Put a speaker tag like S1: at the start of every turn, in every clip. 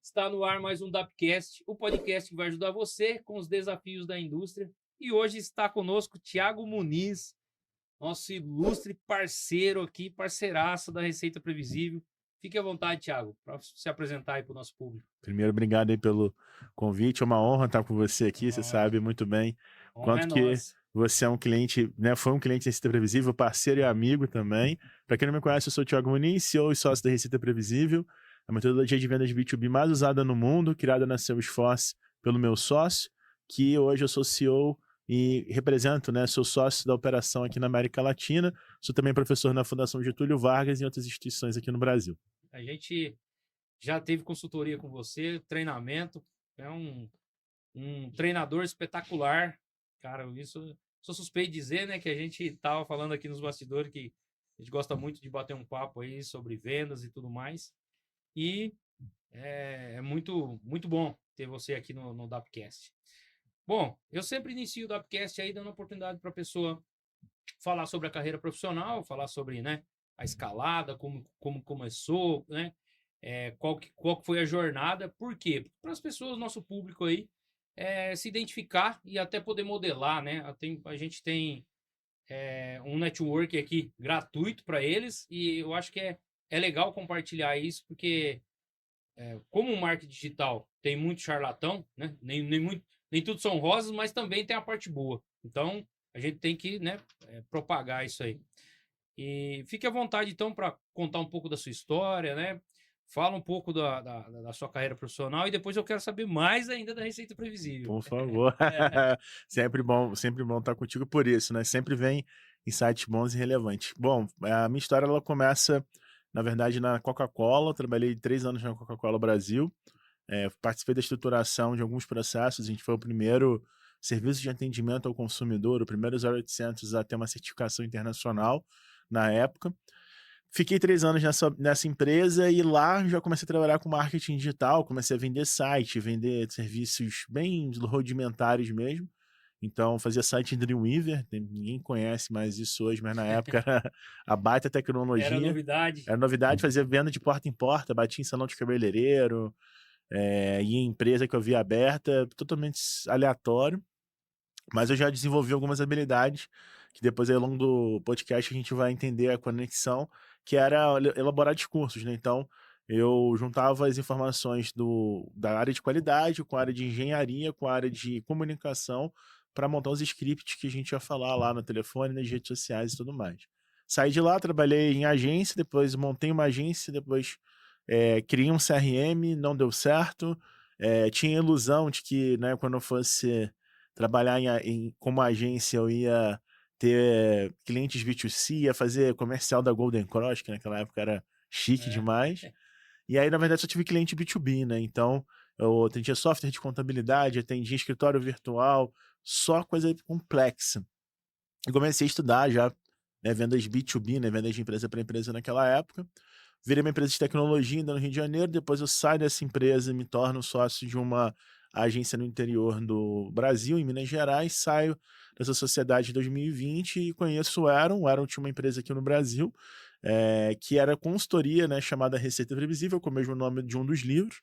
S1: Está no ar mais um Dapcast, o podcast que vai ajudar você com os desafios da indústria. E hoje está conosco Thiago Muniz, nosso ilustre parceiro aqui, parceiraço da Receita Previsível. Fique à vontade, Thiago, para se apresentar aí para o nosso público.
S2: Primeiro, obrigado aí pelo convite. É uma honra estar com você aqui. Você
S1: Ó,
S2: sabe muito bem
S1: honra é
S2: quanto que
S1: nossa.
S2: você é um cliente, né? Foi um cliente da Receita Previsível, parceiro e amigo também. Para quem não me conhece, eu sou o Thiago Muniz, CEO e sócio da Receita Previsível, a metodologia de vendas B2B mais usada no mundo, criada na Salesforce pelo meu sócio, que hoje eu sou CEO e represento, né? Sou sócio da operação aqui na América Latina. Sou também professor na Fundação Getúlio Vargas e em outras instituições aqui no Brasil.
S1: A gente já teve consultoria com você, treinamento, é um treinador espetacular. Cara, isso sou suspeito de dizer, né, que a gente estava falando aqui nos bastidores que a gente gosta muito de bater um papo aí sobre vendas e tudo mais. E é muito, muito bom ter você aqui no Dapcast. Bom, eu sempre inicio o Dapcast aí dando oportunidade para a pessoa falar sobre a carreira profissional, falar sobre, né, a escalada, como começou, né, qual que foi a jornada, por quê? Para as pessoas, nosso público aí, se identificar e até poder modelar, né? A gente tem um network aqui gratuito para eles e eu acho que é legal compartilhar isso, porque como o marketing digital tem muito charlatão, né? Nem tudo são rosas, mas também tem a parte boa. Então, a gente tem que, né, propagar isso aí. E fique à vontade, então, para contar um pouco da sua história, né? Fala um pouco da sua carreira profissional e depois eu quero saber mais ainda da Receita Previsível.
S2: Por favor. Sempre bom estar contigo por isso, né? Sempre vem insights bons e relevantes. Bom, a minha história ela começa, na verdade, na Coca-Cola. Trabalhei 3 anos na Coca-Cola Brasil. Participei da estruturação de alguns processos. A gente foi o primeiro serviço de atendimento ao consumidor, o primeiro 0800 a ter uma certificação internacional na época. Fiquei 3 anos nessa empresa e lá já comecei a trabalhar com marketing digital, comecei a vender site, vender serviços bem rudimentares mesmo. Então, fazia site em Dreamweaver, ninguém conhece mais isso hoje, mas na época era a baita
S1: Era
S2: tecnologia.
S1: novidade.
S2: Era novidade, fazia venda de porta em porta, batia em salão de cabeleireiro, ia em empresa que eu via aberta, totalmente aleatório. Mas eu já desenvolvi algumas habilidades que depois, ao longo do podcast, a gente vai entender a conexão, que era elaborar discursos, né? Então, eu juntava as informações da área de qualidade com a área de engenharia, com a área de comunicação, para montar os scripts que a gente ia falar lá no telefone, nas redes sociais e tudo mais. Saí de lá, trabalhei em agência, depois montei uma agência, depois criei um CRM, não deu certo. Tinha a ilusão de que, né, quando eu fosse trabalhar como agência, eu ia ter clientes B2C, ia fazer comercial da Golden Cross, que naquela época era chique
S1: É.
S2: demais. E aí, na verdade, só tive cliente B2B, né? Então, eu atendia software de contabilidade, atendia escritório virtual, só coisa complexa. E comecei a estudar já, né, vendas B2B, né, vendas de empresa para empresa naquela época. Virei uma empresa de tecnologia ainda no Rio de Janeiro, depois eu saio dessa empresa e me torno sócio de uma agência no interior do Brasil, em Minas Gerais, saio dessa sociedade em 2020 e conheço o Aaron. O Aaron tinha uma empresa aqui no Brasil, que era consultoria, né, chamada Receita Previsível, com o mesmo nome de um dos livros,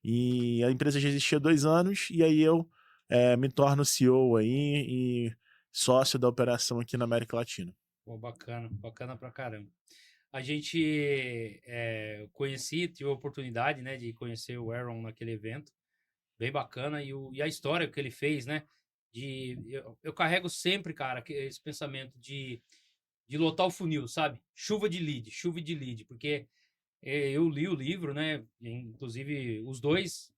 S2: e a empresa já existia há 2 anos, e aí eu me torno CEO aí e sócio da operação aqui na América Latina.
S1: Pô, bacana, bacana pra caramba. A gente conheci, tive a oportunidade, né, de conhecer o Aaron naquele evento, bem bacana, e a história que ele fez, né, eu carrego sempre, cara, esse pensamento de lotar o funil, sabe? Chuva de lead, porque eu li o livro, né, inclusive os dois,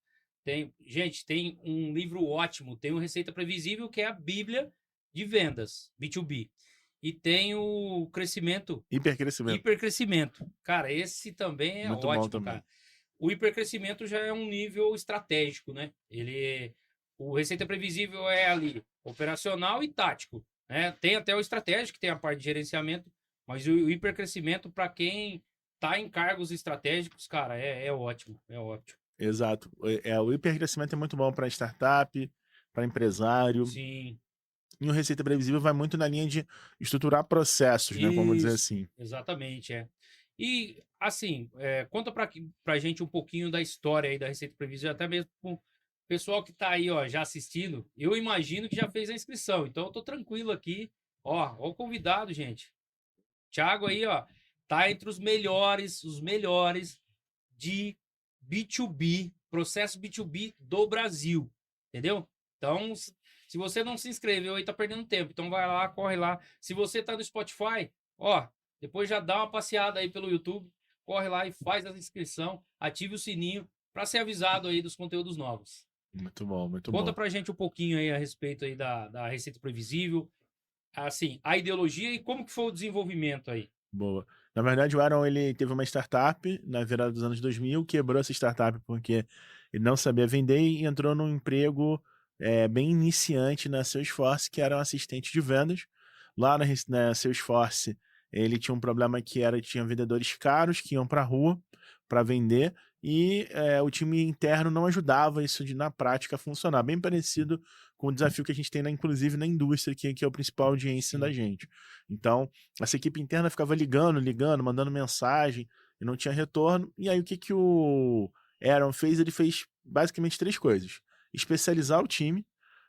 S1: gente, tem um livro ótimo, tem o Receita Previsível, que é a bíblia de vendas, B2B, e tem o crescimento
S2: Hipercrescimento.
S1: hipercrescimento. Cara, esse também é
S2: Muito bom
S1: ótimo, cara.
S2: também.
S1: O hipercrescimento já é um nível estratégico, né? O Receita Previsível é ali operacional e tático, né? Tem até o estratégico, que tem a parte de gerenciamento, mas o hipercrescimento para quem tá em cargos estratégicos, cara, é ótimo, é ótimo.
S2: Exato. O hipercrescimento é muito bom para startup, para empresário.
S1: Sim,
S2: E o Receita Previsível vai muito na linha de estruturar processos, né? Vamos dizer
S1: isso,
S2: assim.
S1: exatamente, é. E, assim, conta pra gente um pouquinho da história aí da Receita Previsível, até mesmo com o pessoal que tá aí, ó, já assistindo. Eu imagino que já fez a inscrição, então eu tô tranquilo aqui. Ó o convidado, gente. Thiago aí, ó, tá entre os melhores de B2B, processo B2B do Brasil, entendeu? Então, se você não se inscreveu aí, tá perdendo tempo. Então vai lá, corre lá. Se você tá no Spotify, ó, depois já dá uma passeada aí pelo YouTube, corre lá e faz a inscrição, ative o sininho para ser avisado aí dos conteúdos novos.
S2: Muito bom, muito
S1: Conta
S2: bom.
S1: pra gente um pouquinho aí a respeito aí da Receita Previsível, assim, a ideologia e como que foi o desenvolvimento aí.
S2: Boa. Na verdade, o Aaron, ele teve uma startup na virada dos anos 2000, quebrou essa startup porque ele não sabia vender e entrou num emprego bem iniciante na Salesforce, que era um assistente de vendas. Lá na Salesforce, ele tinha um problema que tinha vendedores caros que iam para a rua para vender e o time interno não ajudava isso na prática a funcionar. Bem parecido com o desafio que a gente tem, inclusive, na indústria, que é o principal audiência da gente. Então, essa equipe interna ficava ligando, mandando mensagem e não tinha retorno. E aí o que o Aaron fez? Ele fez basicamente 3 coisas. Especializar o time.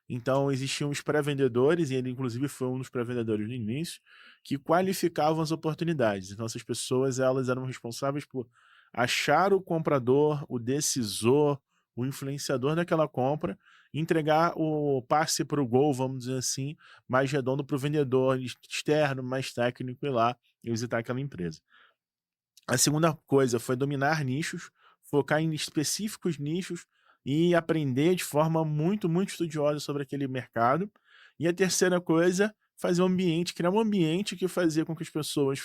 S2: Então existiam os pré-vendedores, e ele inclusive foi um dos pré-vendedores no início, que qualificavam as oportunidades. Então essas pessoas, elas eram responsáveis por achar o comprador, o decisor, o influenciador daquela compra, entregar o passe para o gol, vamos dizer assim, mais redondo para o vendedor externo, mais técnico, ir lá e visitar aquela empresa. A segunda coisa foi dominar nichos, focar em específicos nichos e aprender de forma muito, muito estudiosa sobre aquele mercado. E a terceira coisa, criar um ambiente que fazia com que as pessoas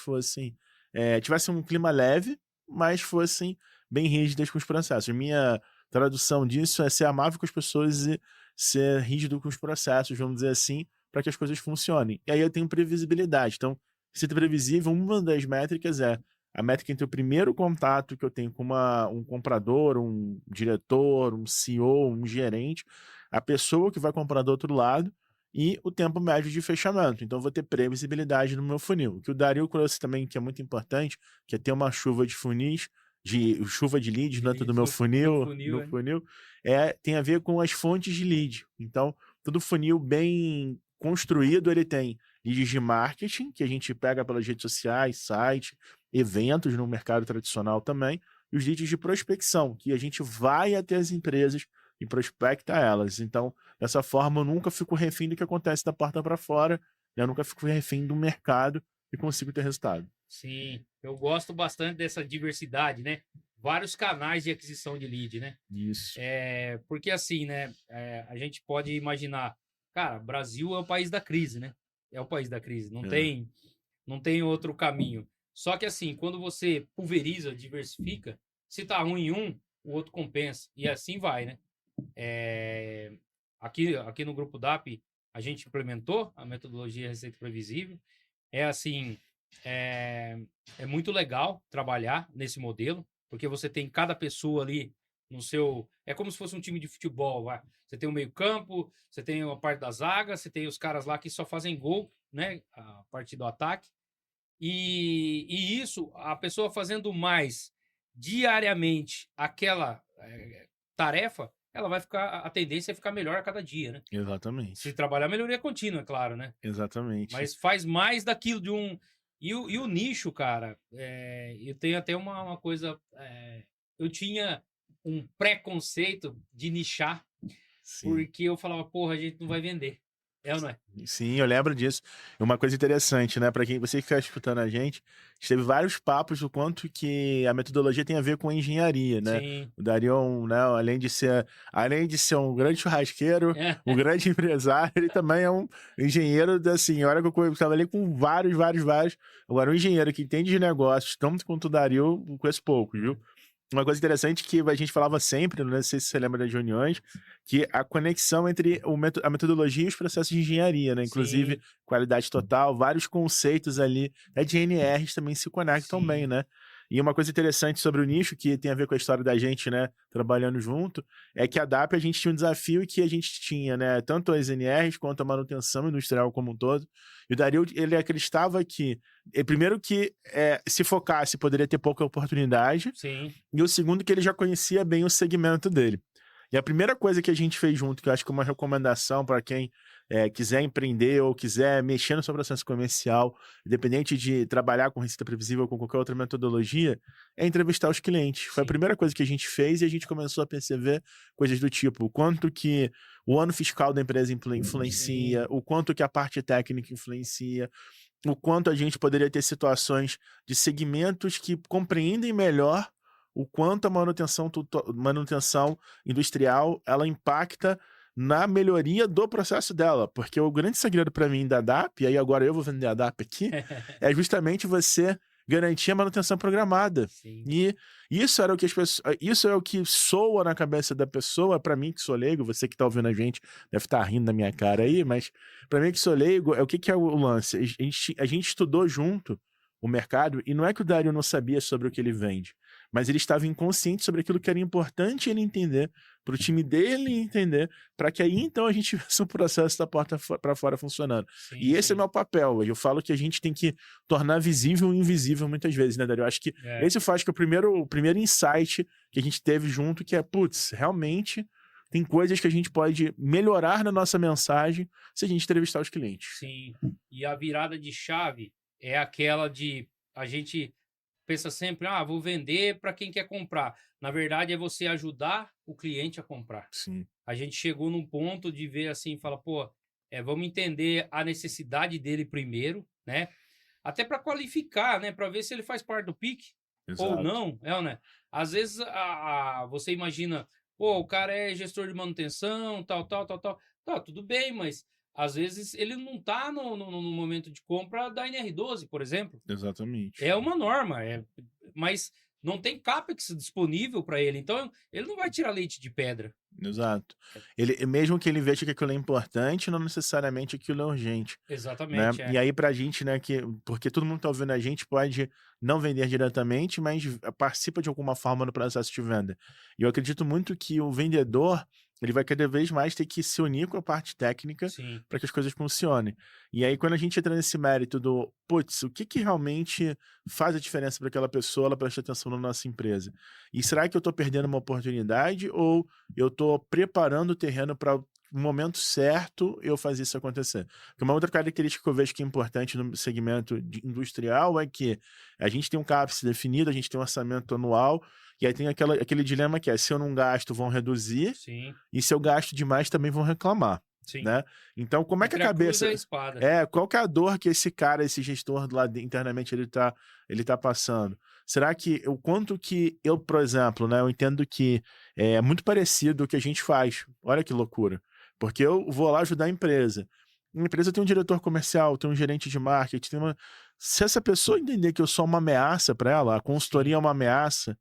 S2: tivessem um clima leve, mas fossem bem rígidas com os processos. Minha tradução disso é ser amável com as pessoas e ser rígido com os processos, vamos dizer assim, para que as coisas funcionem. E aí eu tenho previsibilidade. Então, receita previsível, uma das métricas é a métrica entre o primeiro contato que eu tenho com um comprador, um diretor, um CEO, um gerente, a pessoa que vai comprar do outro lado e o tempo médio de fechamento. Então, eu vou ter previsibilidade no meu funil. O que o Dario trouxe também, que é muito importante, que é ter uma chuva de funis, chuva de leads dentro do meu funil, tem a ver com as fontes de lead. Então, todo funil bem construído, ele tem leads de marketing, que a gente pega pelas redes sociais, site, eventos no mercado tradicional também, e os leads de prospecção, que a gente vai até as empresas e prospecta elas. Então, dessa forma, eu nunca fico refém do que acontece da porta para fora, né? Eu nunca fico refém do mercado e consigo ter resultado.
S1: Sim, eu gosto bastante dessa diversidade, né? Vários canais de aquisição de lead, né?
S2: Isso.
S1: Porque assim, né? A gente pode imaginar, cara, Brasil é o país da crise, né? É o país da crise, não tem outro caminho. Só que assim, quando você pulveriza, diversifica, se tá ruim em um, o outro compensa. E assim vai, né? Aqui no Grupo DAP, a gente implementou a metodologia Receita Previsível. Assim, é, é muito legal trabalhar nesse modelo, porque você tem cada pessoa ali no seu... É como se fosse um time de futebol, vai. Você tem o meio-campo, você tem a parte da zaga, você tem os caras lá que só fazem gol, né? A parte do ataque. E isso, a pessoa fazendo mais diariamente aquela tarefa, ela vai ficar... A tendência é ficar melhor a cada dia, né?
S2: Exatamente.
S1: Se trabalhar, melhoria contínua, é claro, né?
S2: Exatamente.
S1: Mas faz mais daquilo de um... E o nicho, cara, eu tenho até uma coisa... eu tinha um preconceito de nichar,
S2: Sim.
S1: porque eu falava, porra, a gente não vai vender. É ou não é?
S2: Sim, eu lembro disso. Uma coisa interessante, né? Para você que está escutando a gente teve vários papos do quanto que a metodologia tem a ver com a engenharia, né?
S1: Sim.
S2: O Darion, né, além de ser um grande churrasqueiro, um grande empresário, ele também é um engenheiro assim, olha que eu trabalhei com vários. Agora, um engenheiro que entende de negócios, tanto quanto o Dario, eu conheço poucos, viu? Uma coisa interessante que a gente falava sempre, não sei se você lembra das reuniões, que a conexão entre a metodologia e os processos de engenharia, né? Inclusive,
S1: Sim.
S2: qualidade total, vários conceitos ali, da GNRs também se conectam bem, né? E uma coisa interessante sobre o nicho, que tem a ver com a história da gente, né, trabalhando junto, é que a DAP a gente tinha um desafio que a gente tinha, né, tanto as NRs quanto a manutenção industrial como um todo. E o Dario, ele acreditava que, primeiro que se focasse poderia ter pouca oportunidade,
S1: Sim,
S2: e o segundo que ele já conhecia bem o segmento dele. E a primeira coisa que a gente fez junto, que eu acho que é uma recomendação para quem quiser empreender ou quiser mexer no seu processo comercial, independente de trabalhar com receita previsível ou com qualquer outra metodologia, é entrevistar os clientes. Foi a
S1: sim,
S2: primeira coisa que a gente fez e a gente começou a perceber coisas do tipo, o quanto que o ano fiscal da empresa influencia,
S1: sim,
S2: o quanto que a parte técnica influencia, o quanto a gente poderia ter situações de segmentos que compreendem melhor o quanto a manutenção industrial ela impacta na melhoria do processo dela, porque o grande segredo para mim da DAP, e aí agora eu vou vender a DAP aqui, é justamente você garantir a manutenção programada.
S1: sim,
S2: E isso era o que isso é o que soa na cabeça da pessoa, para mim que sou leigo, você que tá ouvindo a gente deve estar rindo da minha cara aí, mas para mim que sou leigo, o que que é o lance? A gente estudou junto o mercado e não é que o Dario não sabia sobre o que ele vende, mas ele estava inconsciente sobre aquilo que era importante ele entender, para o time dele entender, para que aí então a gente tivesse um processo da porta para fora funcionando.
S1: sim,
S2: E esse é
S1: sim.
S2: meu papel. Eu falo que a gente tem que tornar visível o invisível muitas vezes, né, Dario? Eu acho que
S1: É,
S2: esse faz que o primeiro insight que a gente teve junto, que é, putz, realmente tem coisas que a gente pode melhorar na nossa mensagem se a gente entrevistar os clientes.
S1: sim. E a virada de chave é aquela de a gente pensa sempre, ah, vou vender para quem quer comprar. Na verdade, é você ajudar o cliente a comprar.
S2: Sim,
S1: A gente chegou num ponto de ver assim, fala, pô, vamos entender a necessidade dele primeiro, né? Até para qualificar, né? Para ver se ele faz parte do pique ou
S2: exato.
S1: não, né? Às vezes você imagina, pô, o cara é gestor de manutenção, tal, tal, tal, tal. Tá, tudo bem, mas às vezes ele não tá no momento de compra da NR12, por exemplo.
S2: Exatamente.
S1: É uma norma, mas não tem CAPEX disponível para ele, então ele não vai tirar leite de pedra.
S2: Exato. Ele, mesmo que ele veja que aquilo é importante, não necessariamente aquilo é urgente. Né?
S1: Exatamente,
S2: E aí pra gente, né, porque todo mundo tá ouvindo a gente pode não vender diretamente, mas participa de alguma forma no processo de venda. E eu acredito muito que o vendedor, ele vai cada vez mais ter que se unir com a parte técnica
S1: sim,
S2: para que as coisas funcionem. E aí quando a gente entra nesse mérito do, putz, o que que realmente faz a diferença para aquela pessoa, ela presta atenção na nossa empresa? E será que eu tô perdendo uma oportunidade ou eu tô preparando o terreno para o momento certo eu fazer isso acontecer? Porque uma outra característica que eu vejo que é importante no segmento industrial é que a gente tem um CAPEX definido, a gente tem um orçamento anual, e aí tem aquele dilema que é, se eu não gasto, vão reduzir,
S1: sim,
S2: e se eu gasto demais, também vão reclamar,
S1: sim.
S2: né? Então, como é que a
S1: Entre a cruz e
S2: cabeça...
S1: a espada.
S2: Qual que é a dor que esse cara, esse gestor lá internamente, ele tá passando? Será que, o quanto que eu, por exemplo, né, eu entendo que é muito parecido o que a gente faz. Olha que loucura. Porque eu vou lá ajudar a empresa. A empresa tem um diretor comercial, tem um gerente de marketing, se essa pessoa entender que eu sou uma ameaça para ela, a consultoria é
S1: Sim,
S2: uma ameaça,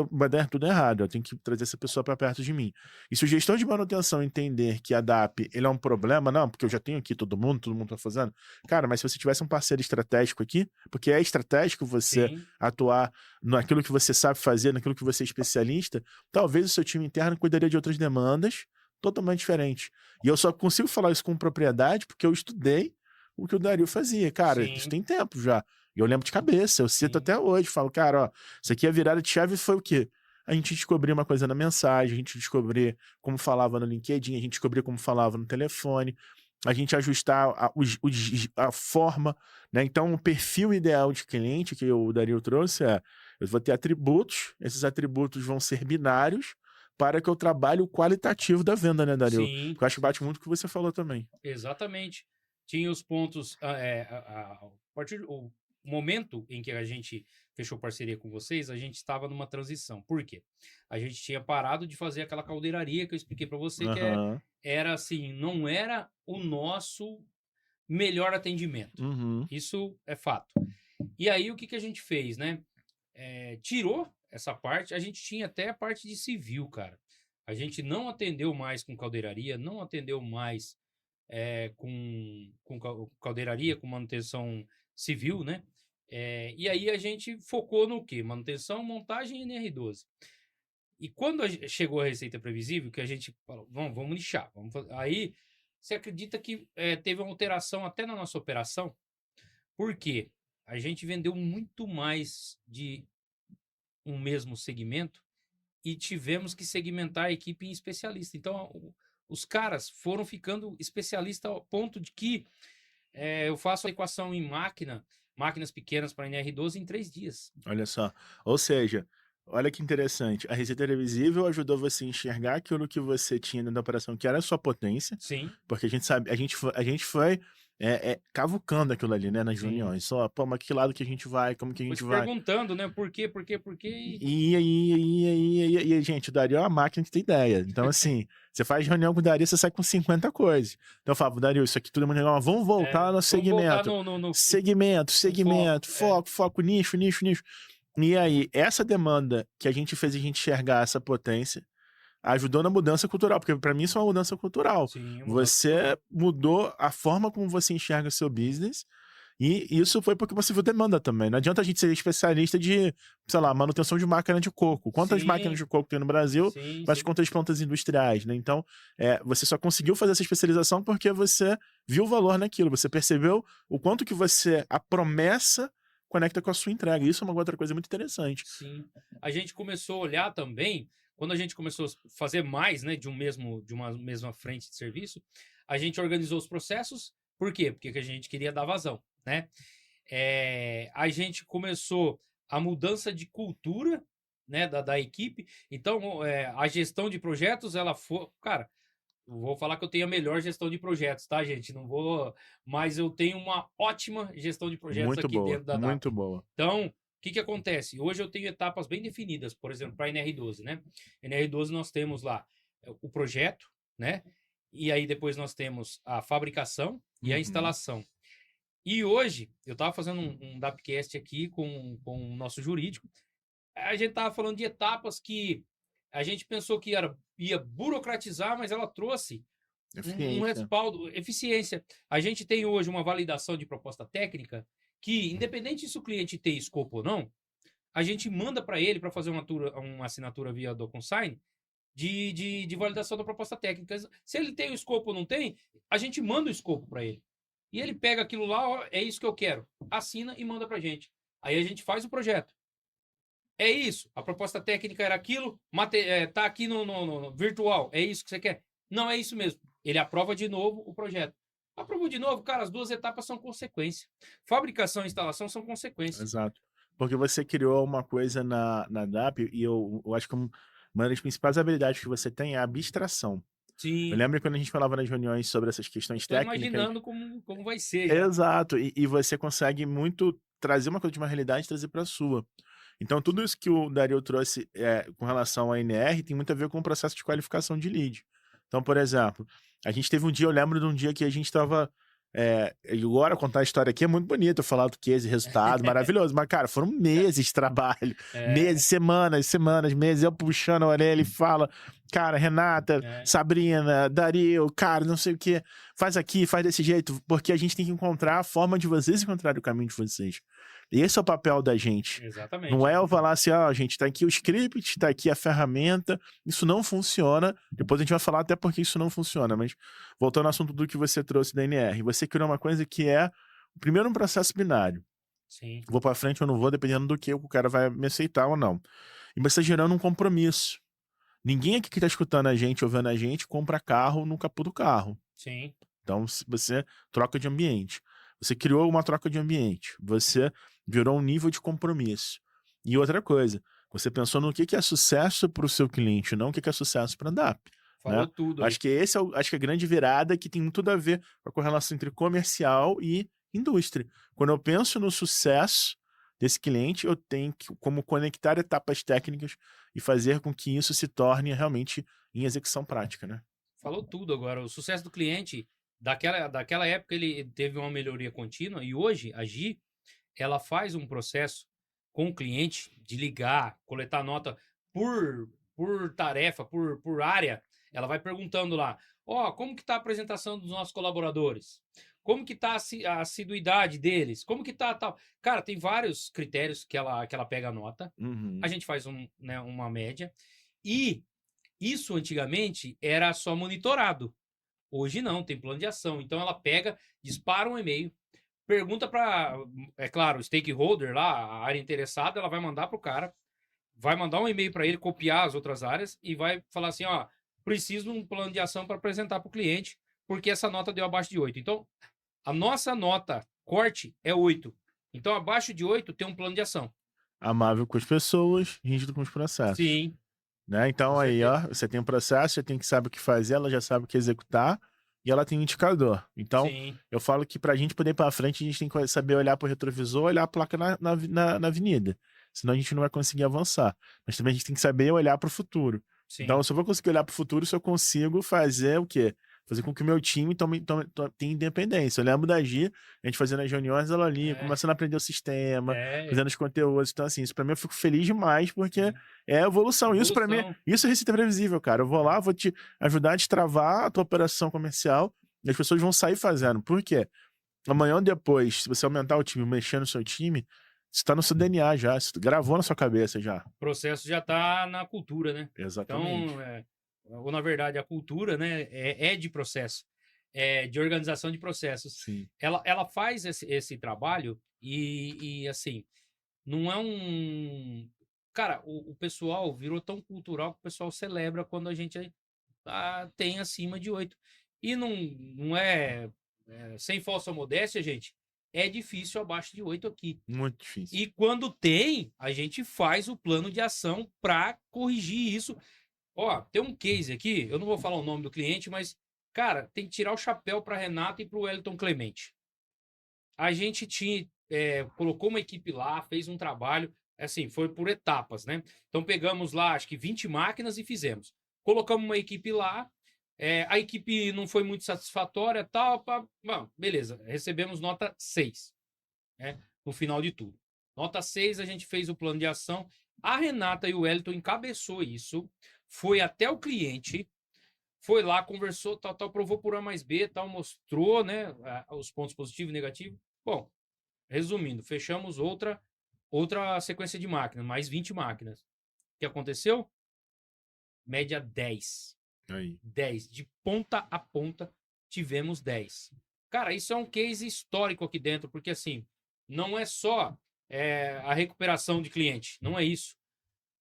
S2: vai dar tudo errado. Eu tenho que trazer essa pessoa para perto de mim. E se o gestor de manutenção entender que a DAP ele é um problema, não, porque eu já tenho aqui todo mundo tá fazendo. Cara, mas se você tivesse um parceiro estratégico aqui, porque é estratégico você
S1: sim,
S2: atuar naquilo que você sabe fazer, naquilo que você é especialista, talvez o seu time interno cuidaria de outras demandas totalmente diferentes. E eu só consigo falar isso com propriedade porque eu estudei o que o Dario fazia. Cara, isso
S1: sim,
S2: tem tempo já. E eu lembro de cabeça, eu cito
S1: sim,
S2: até hoje, falo, cara, ó, isso aqui a virada de chave foi o quê? A gente descobrir uma coisa na mensagem, a gente descobrir como falava no LinkedIn, a gente descobrir como falava no telefone, a gente ajustar a forma, né? Então, o perfil ideal de cliente que o Dario trouxe é, eu vou ter atributos, esses atributos vão ser binários para que eu trabalhe o qualitativo da venda, né, Dario?
S1: sim,
S2: Que eu acho que bate muito com o que você falou também.
S1: exatamente. Tinha os pontos, a partir o momento em que a gente fechou parceria com vocês, a gente estava numa transição. Por quê? A gente tinha parado de fazer aquela caldeiraria que eu expliquei para você, que
S2: Aham.
S1: era assim, não era o nosso melhor atendimento.
S2: Uhum.
S1: Isso é fato. E aí, o que que a gente fez, né? Tirou essa parte, a gente tinha até a parte de civil, cara. A gente não atendeu mais com caldeiraria, não atendeu mais com caldeiraria, com manutenção civil, né? E aí a gente focou no quê? Manutenção, montagem e NR12. E quando chegou a receita previsível, que a gente falou, vamos nichar. Aí você acredita que teve uma alteração até na nossa operação? Por quê? A gente vendeu muito mais de um mesmo segmento e tivemos que segmentar a equipe em especialista. Então, os caras foram ficando especialistas ao ponto de que eu faço a equação em máquinas pequenas para NR12 em 3 dias.
S2: Olha só. Ou seja, olha que interessante. A receita previsível ajudou você a enxergar aquilo que você tinha dentro da operação, que era a sua potência,
S1: Sim,
S2: porque a gente sabe, a gente foi cavucando aquilo ali, né, nas
S1: sim.
S2: reuniões. Só, pô, mas que lado que a gente vai? Como que a
S1: Foi
S2: gente
S1: se
S2: vai?
S1: perguntando, né? Por quê, por quê, por quê?
S2: E, gente, o Dario é uma máquina que tem ideia. Então, assim, você faz reunião com o Dario, você sai com 50 coisas. Então, eu falo, Dario, isso aqui tudo é muito legal, mas vamos voltar no
S1: Vamos voltar
S2: segmento.
S1: no
S2: Segmento,
S1: foco.
S2: segmento, foco, nicho, nicho, nicho. E aí, essa demanda que a gente fez a gente enxergar essa potência ajudou na mudança cultural, porque para mim isso é uma mudança cultural.
S1: Sim, mudança
S2: Você
S1: cultural.
S2: mudou a forma como você enxerga o seu business e isso foi porque você viu demanda também. Não adianta a gente ser especialista de, sei lá, manutenção de máquina de coco. Quantas máquinas
S1: Sim,
S2: de coco tem no Brasil,
S1: sim,
S2: mas
S1: sim.
S2: quantas plantas industriais, né? Então, você só conseguiu fazer essa especialização porque você viu o valor naquilo, você percebeu o quanto que a promessa conecta com a sua entrega. Isso é uma outra coisa muito interessante.
S1: Sim. A gente começou a olhar também, quando a gente começou a fazer mais, né, de uma mesma frente de serviço, a gente organizou os processos. Por quê? Porque a gente queria dar vazão, né? A gente começou a mudança de cultura, né, da equipe. Então, a gestão de projetos, ela foi, cara, eu vou falar que eu tenho a melhor gestão de projetos, tá, gente? Não vou, mas eu tenho uma ótima gestão de projetos
S2: Muito
S1: aqui
S2: boa,
S1: dentro da DAP.
S2: muito boa.
S1: Então, o que acontece? Hoje eu tenho etapas bem definidas, por exemplo, para a NR12, né? NR12 nós temos lá o projeto, né? E aí depois nós temos a fabricação e a
S2: Uhum.
S1: instalação. E hoje, eu estava fazendo um DAPcast aqui com o nosso jurídico, a gente estava falando de etapas que a gente pensou que ia burocratizar, mas ela trouxe um
S2: Eficiência.
S1: respaldo, eficiência. A gente tem hoje uma validação de proposta técnica que, independente se o cliente tem escopo ou não, a gente manda para ele para fazer uma assinatura via DocuSign de validação da proposta técnica. Se ele tem o escopo ou não tem, a gente manda o escopo para ele. E ele pega aquilo lá, ó, é isso que eu quero, assina e manda para a gente. Aí a gente faz o projeto. É isso, a proposta técnica era aquilo, tá aqui no virtual, é isso que você quer? Não, é isso mesmo. Ele aprova de novo o projeto. Aprovou de novo, cara, as 2 etapas são consequência. Fabricação e instalação são consequência.
S2: Exato. Porque você criou uma coisa na DAP, e eu acho que uma das principais habilidades que você tem é a abstração. Eu
S1: Sim,
S2: lembro quando a gente falava nas reuniões sobre essas
S1: eu
S2: questões
S1: tô
S2: técnicas.
S1: imaginando como vai ser já.
S2: Exato, e você consegue muito trazer uma coisa de uma realidade e trazer para a sua. Então, tudo isso que o Dario trouxe com relação à NR tem muito a ver com o processo de qualificação de lead. Então, por exemplo, a gente teve um dia, eu lembro de um dia que a gente estava. Agora contar a história aqui é muito bonito, eu falar do case, resultado, maravilhoso. Mas, cara, foram meses de trabalho,
S1: É,
S2: meses, semanas, meses. Eu puxando a orelha, ele fala, cara, Renata,
S1: é,
S2: Sabrina, Dario, cara, não sei o que, faz aqui, faz desse jeito, porque a gente tem que encontrar a forma de vocês encontrarem o caminho de vocês. E esse é o papel da gente. Não
S1: exatamente.
S2: é eu falar assim, gente, tá aqui o script, tá aqui a ferramenta, isso não funciona. Depois a gente vai falar até porque isso não funciona, mas voltando ao assunto do que você trouxe da NR, você criou uma coisa que é, primeiro, um processo binário.
S1: Sim,
S2: Vou para frente ou não vou, dependendo do que o cara vai me aceitar ou não. E você gerando um compromisso. Ninguém aqui que tá escutando a gente, ouvindo a gente, compra carro no capô do carro.
S1: sim,
S2: Então, se você troca de ambiente. Você criou uma troca de ambiente. Você virou um nível de compromisso. E outra coisa, você pensou no que é sucesso para o seu cliente, não o que é sucesso para a DAP.
S1: falou
S2: Né?
S1: tudo
S2: Acho
S1: aí.
S2: que acho que é a grande virada que tem tudo a ver com a correlação entre comercial e indústria. Quando eu penso no sucesso desse cliente, eu tenho como conectar etapas técnicas e fazer com que isso se torne realmente em execução prática, né?
S1: Falou tudo agora. O sucesso do cliente, daquela época, ele teve uma melhoria contínua e hoje a Gi, ela faz um processo com o cliente de ligar, coletar nota por tarefa, por área. Ela vai perguntando lá, ó, como que tá a apresentação dos nossos colaboradores? Como que tá a assiduidade deles? Como que tá tal? Cara, tem vários critérios que ela pega a nota. A
S2: Uhum.
S1: gente faz né, uma média. E isso antigamente era só monitorado. Hoje não, tem plano de ação. Então ela pega, dispara um e-mail, pergunta para, é claro, o stakeholder lá, a área interessada, ela vai mandar para o cara, vai mandar um e-mail para ele, copiar as outras áreas e vai falar assim, ó, preciso de um plano de ação para apresentar para o cliente, porque essa nota deu abaixo de 8. Então, a nossa nota corte é 8. Então, abaixo de 8 tem um plano de ação.
S2: Amável com as pessoas, rígido com os processos.
S1: Sim,
S2: Né? Então
S1: com
S2: aí,
S1: certeza.
S2: ó, você tem um processo, você tem que saber o que fazer, ela já sabe o que executar e ela tem um indicador. Então,
S1: Sim,
S2: eu falo que para a gente poder ir para frente, a gente tem que saber olhar para o retrovisor, olhar a placa na avenida. Senão a gente não vai conseguir avançar. Mas também a gente tem que saber olhar para o futuro. Então, eu
S1: sim.
S2: só vou conseguir olhar para o futuro se eu consigo fazer o quê? Fazer com que o meu time tenha independência. Eu lembro da Gi, a gente fazendo as reuniões, ela ali,
S1: É,
S2: começando a aprender o sistema,
S1: é,
S2: fazendo os conteúdos. Então, assim, isso pra mim eu fico feliz demais, porque
S1: sim.
S2: é evolução. Isso pra mim,
S1: Evolução.
S2: isso é receita previsível, cara. Eu vou lá, vou te ajudar a destravar a tua operação comercial e as pessoas vão sair fazendo. Por quê? Amanhã ou depois, se você aumentar o time, mexer no seu time, isso tá no seu DNA já, isso gravou na sua cabeça já.
S1: O processo já está na cultura, né?
S2: Exatamente.
S1: Então, ou na verdade, a cultura, né, é de processo, é de organização de processos.
S2: Sim.
S1: Ela faz esse trabalho e, assim, não é um. Cara, o pessoal virou tão cultural que o pessoal celebra quando a gente tem acima de 8. E não sem falsa modéstia, gente, é difícil abaixo de 8 aqui.
S2: Muito difícil.
S1: E quando tem, a gente faz o plano de ação para corrigir isso. Ó, tem um case aqui, eu não vou falar o nome do cliente, mas, cara, tem que tirar o chapéu para Renato e para o Wellington Clemente. A gente colocou uma equipe lá, fez um trabalho, assim, foi por etapas, né? Então pegamos lá, acho que 20 máquinas e fizemos. Colocamos uma equipe lá, a equipe não foi muito satisfatória, tal, bom, beleza, recebemos nota 6, né? No final de tudo. Nota 6, a gente fez o plano de ação. A Renata e o Wellington encabeçou isso, foi até o cliente, foi lá, conversou, tal, provou por A mais B, tal, mostrou, né, os pontos positivos e negativos. Bom, resumindo, fechamos outra sequência de máquinas, mais 20 máquinas. O que aconteceu? Média 10.
S2: Aí.
S1: 10. De ponta a ponta, tivemos 10. Cara, isso é um case histórico aqui dentro, porque assim, não é só a recuperação de cliente, não é isso.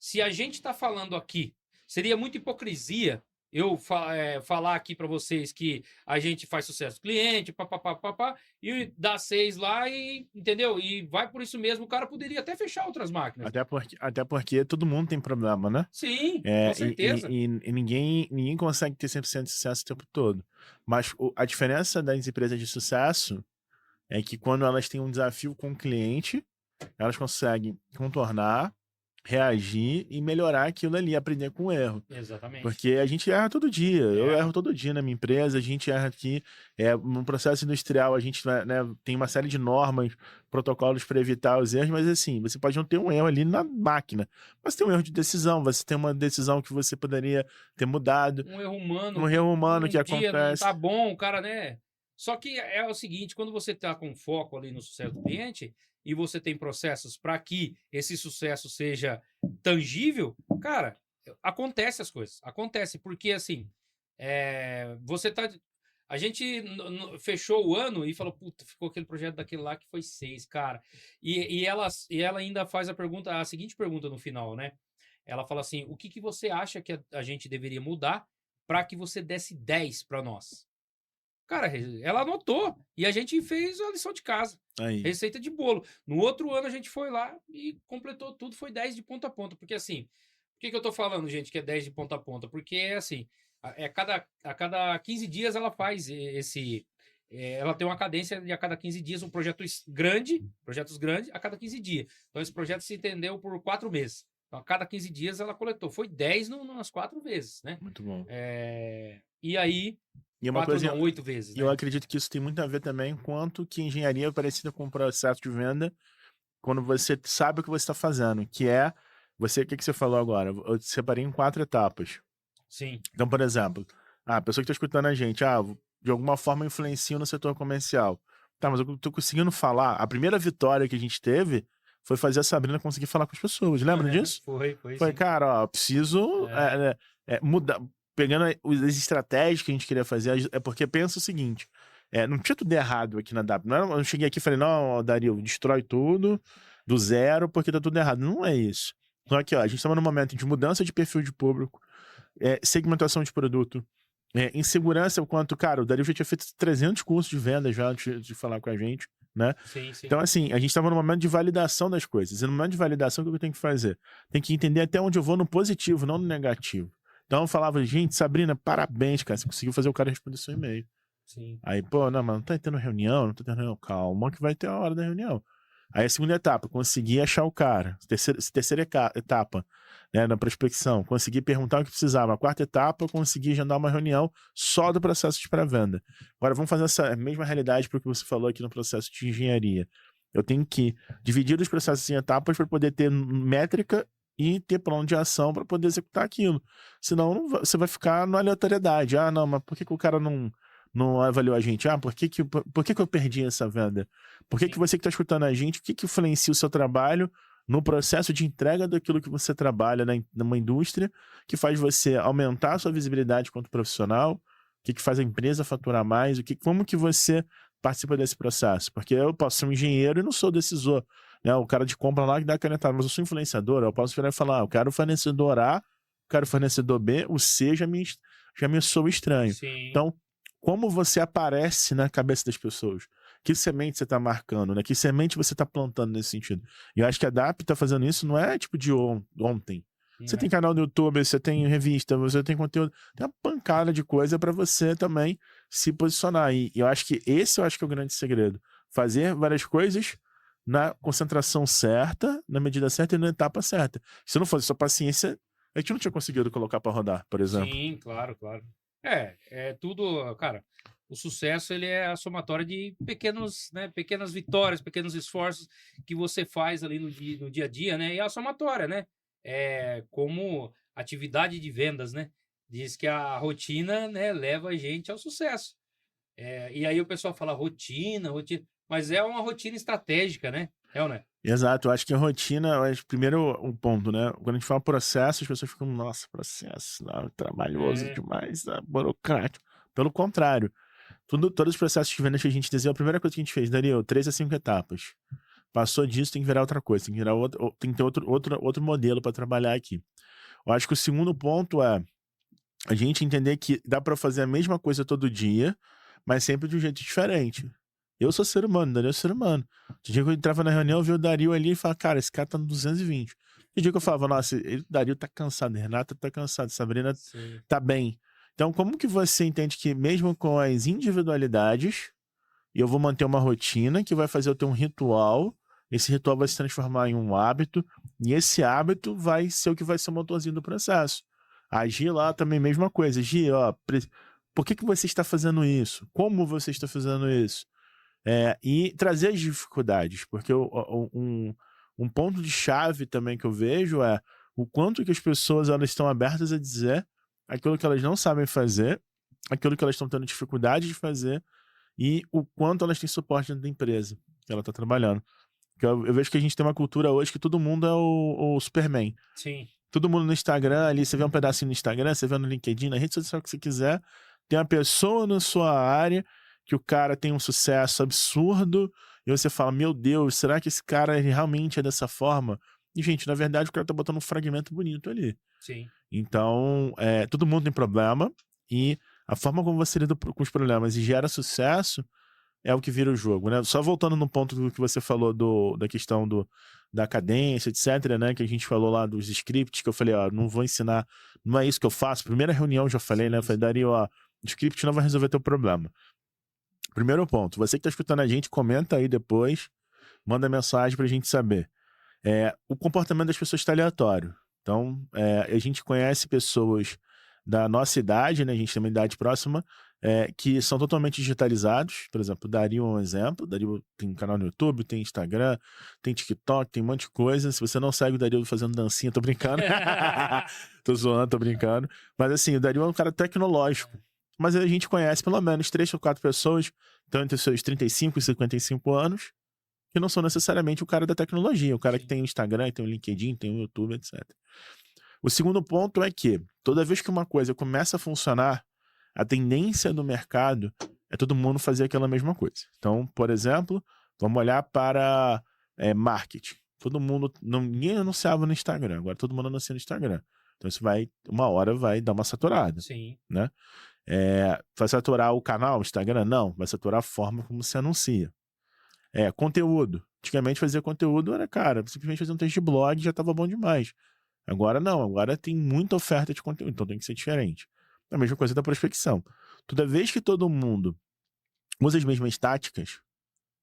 S1: Se a gente está falando aqui, seria muita hipocrisia eu falar aqui para vocês que a gente faz sucesso cliente, papapá, e dá 6 lá e, entendeu? E vai por isso mesmo, o cara poderia até fechar outras máquinas.
S2: Até porque todo mundo tem problema, né?
S1: Sim, com certeza.
S2: E ninguém consegue ter 100% de sucesso o tempo todo. Mas a diferença das empresas de sucesso é que quando elas têm um desafio com o cliente, elas conseguem contornar, reagir e melhorar aquilo ali, aprender com o erro.
S1: Exatamente.
S2: Porque a gente erra todo dia, eu erro todo dia na minha empresa, a gente erra aqui. No processo industrial, a gente né, tem uma série de normas, protocolos para evitar os erros, mas assim, você pode não ter um erro ali na máquina, mas tem um erro de decisão, você tem uma decisão que você poderia ter mudado,
S1: Um erro humano,
S2: um erro humano
S1: um
S2: que
S1: dia não
S2: acontece.
S1: tá bom, o cara, né? Só que é o seguinte, quando você tá com foco ali no sucesso do cliente e você tem processos para que esse sucesso seja tangível, cara, acontece as coisas. Acontece, porque assim, você tá. A gente fechou o ano e falou, puta, ficou aquele projeto daquele lá que foi 6, cara. E ela ainda faz a seguinte pergunta no final, né? Ela fala assim: o que você acha que a gente deveria mudar para que você desse 10 para nós? Cara, ela anotou e a gente fez a lição de casa.
S2: Aí,
S1: Receita de bolo. No outro ano a gente foi lá e completou tudo, foi 10 de ponta a ponta. Porque assim, por que eu tô falando, gente, que é 10 de ponta a ponta? Porque assim, a cada 15 dias ela faz ela tem uma cadência de a cada 15 dias um projetos grandes a cada 15 dias. Então esse projeto se entendeu por 4 meses. Então, a cada 15 dias ela coletou. Foi 10 nas 4 vezes, né?
S2: muito bom.
S1: E aí,
S2: E uma
S1: 4
S2: coisa,
S1: não, 8 vezes,
S2: eu
S1: né?
S2: acredito que isso tem muito a ver também quanto que engenharia é parecida com o processo de venda, quando você sabe o que você está fazendo, que é o que você falou agora? Eu separei em 4 etapas.
S1: Sim,
S2: Então, por exemplo, a pessoa que está escutando a gente, de alguma forma influenciam no setor comercial. Tá, mas eu tô conseguindo falar. A primeira vitória que a gente teve foi fazer a Sabrina conseguir falar com as pessoas. Lembra disso?
S1: Foi
S2: Foi,
S1: sim.
S2: cara, ó, preciso mudar. Pegando as estratégias que a gente queria fazer, é porque pensa o seguinte: não tinha tudo errado aqui na DAP. Não era, eu cheguei aqui e falei, não, Dario, destrói tudo do zero porque tá tudo errado. Não é isso. Então, aqui, ó, a gente estava num momento de mudança de perfil de público, segmentação de produto, insegurança, o quanto, cara, o Dario já tinha feito 300 cursos de venda já antes de falar com a gente, né?
S1: Sim, sim.
S2: Então, assim, a gente estava no momento de validação das coisas. E no momento de validação, o que eu tenho que fazer? Tem que entender até onde eu vou no positivo, não no negativo. Então, eu falava, gente, Sabrina, parabéns, cara, você conseguiu fazer o cara responder seu e-mail.
S1: Sim.
S2: Aí, pô, não, mas não tá tendo reunião, não tá tendo reunião. Calma que vai ter a hora da reunião. Aí a segunda etapa, consegui achar o cara. Terceira etapa, né, na prospecção, consegui perguntar o que precisava. A quarta etapa, consegui agendar uma reunião só do processo de pré-venda. Agora vamos fazer essa mesma realidade para o que você falou aqui no processo de engenharia. Eu tenho que dividir os processos em etapas para poder ter métrica e ter plano de ação para poder executar aquilo. Senão você vai ficar na aleatoriedade. Ah, não, mas por que o cara não avaliou a gente? Ah, por que eu perdi essa venda? Por que você que está escutando a gente, o que influencia o seu trabalho no processo de entrega daquilo que você trabalha numa indústria, que faz você aumentar a sua visibilidade quanto profissional, o que faz a empresa faturar mais, como que você participa desse processo? Porque eu posso ser um engenheiro e não sou decisor, né? O cara de compra lá que dá a canetada, mas eu sou influenciador, eu posso virar e falar, eu quero fornecedor A, quero fornecedor B, o C já me soa estranho.
S1: Sim.
S2: Então, como você aparece na cabeça das pessoas? Que semente você está marcando, né? Que semente você está plantando nesse sentido? E eu acho que a DAP está fazendo isso, não é tipo de ontem. Você tem canal no YouTube, você tem revista, você tem conteúdo, tem uma pancada de coisa para você também se posicionar. E eu acho que esse é o grande segredo. Fazer várias coisas na concentração certa, na medida certa e na etapa certa. Se não fosse sua paciência, a gente não tinha conseguido colocar para rodar, por exemplo.
S1: Sim, claro, claro. É tudo, cara. O sucesso ele é a somatória de pequenas vitórias, pequenos esforços que você faz ali no dia a dia, né? E a somatória, né? É como atividade de vendas, né? Diz que a rotina, né, leva a gente ao sucesso. E aí o pessoal fala rotina, mas é uma rotina estratégica, né? É ou não é?
S2: Exato, eu acho que a rotina, primeiro um ponto, né? Quando a gente fala processo, as pessoas ficam, nossa, processo, trabalhoso demais, burocrático. Pelo contrário, todos os processos de venda que a gente desenha, a primeira coisa que a gente fez, Daniel, 3 a 5 etapas. Passou disso, tem que virar outra coisa, tem que virar tem que ter outro modelo para trabalhar aqui. Eu acho que o segundo ponto é a gente entender que dá para fazer a mesma coisa todo dia, mas sempre de um jeito diferente. Eu sou ser humano, Dario é ser humano. Tinha dia que eu entrava na reunião, eu via o Dario ali e falava, cara, esse cara tá no 220. Tinha dia que eu falava, nossa, o Dario tá cansado, Renata tá cansada, Sabrina
S1: Sim.
S2: tá bem. Então, como que você entende que mesmo com as individualidades, eu vou manter uma rotina que vai fazer eu ter um ritual, esse ritual vai se transformar em um hábito, e esse hábito vai ser o que vai ser o motorzinho do processo. Agir lá também, mesma coisa. Agir, ó, por que você está fazendo isso? Como você está fazendo isso? E trazer as dificuldades, porque um ponto de chave também que eu vejo é o quanto que as pessoas elas estão abertas a dizer aquilo que elas não sabem fazer, aquilo que elas estão tendo dificuldade de fazer e o quanto elas têm suporte dentro da empresa que ela está trabalhando. Porque eu vejo que a gente tem uma cultura hoje que todo mundo é o Superman.
S1: Sim.
S2: Todo mundo no Instagram ali, você vê um pedacinho no Instagram, você vê no LinkedIn, na rede social que você quiser, tem uma pessoa na sua área que o cara tem um sucesso absurdo e você fala, meu Deus, será que esse cara realmente é dessa forma? E, gente, na verdade, o cara tá botando um fragmento bonito ali.
S1: Sim.
S2: Então, todo mundo tem problema e a forma como você lida com os problemas e gera sucesso é o que vira o jogo, né? Só voltando no ponto do que você falou da questão da cadência, etc, né? Que a gente falou lá dos scripts, que eu falei, ó, não vou ensinar, não é isso que eu faço. Primeira reunião eu já falei, né? Eu falei, Dario, ó, o script não vai resolver teu problema. Primeiro ponto, você que tá escutando a gente, comenta aí depois, manda mensagem pra gente saber. O comportamento das pessoas está aleatório. Então, a gente conhece pessoas da nossa idade, né? A gente tem uma idade próxima, que são totalmente digitalizados. Por exemplo, o Dario é um exemplo. O Dario tem um canal no YouTube, tem Instagram, tem TikTok, tem um monte de coisa. Se você não segue o Dario fazendo dancinha, tô brincando. Tô zoando, tô brincando. Mas assim, o Dario é um cara tecnológico. mas a gente conhece pelo menos 3 ou 4 pessoas, então entre os seus 35 e 55 anos, que não são necessariamente o cara da tecnologia, o cara que
S1: Sim.
S2: tem o Instagram, tem o LinkedIn, tem o YouTube, etc. O segundo ponto é que, toda vez que uma coisa começa a funcionar, a tendência do mercado é todo mundo fazer aquela mesma coisa. Então, por exemplo, vamos olhar para marketing. Todo mundo, ninguém anunciava no Instagram, agora todo mundo anuncia no Instagram. Então isso vai, uma hora vai dar uma saturada,
S1: Sim.
S2: né? Vai saturar o canal, o Instagram? Não, vai saturar a forma como se anuncia. Conteúdo. Antigamente fazer conteúdo era, cara, simplesmente fazer um texto de blog já estava bom demais. Agora não, agora tem muita oferta de conteúdo, então tem que ser diferente. A mesma coisa da prospecção. Toda vez que todo mundo usa as mesmas táticas,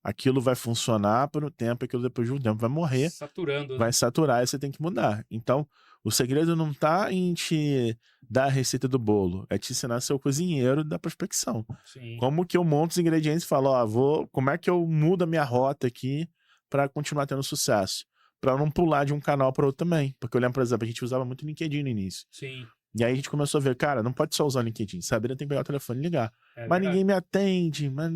S2: aquilo vai funcionar por um tempo, aquilo depois de um tempo vai morrer,
S1: Saturando,
S2: vai
S1: né?
S2: saturar e você tem que mudar. Então, o segredo não tá em te dar a receita do bolo, é te ensinar a ser o cozinheiro da prospecção.
S1: Sim.
S2: Como que eu monto os ingredientes e falo, como é que eu mudo a minha rota aqui para continuar tendo sucesso? Para não pular de um canal para outro também. Porque eu lembro, por exemplo, a gente usava muito LinkedIn no início.
S1: Sim.
S2: E aí a gente começou a ver, cara, não pode só usar o LinkedIn. Sabrina tem que pegar o telefone e ligar.
S1: É
S2: Mas
S1: verdade.
S2: ninguém me atende, mas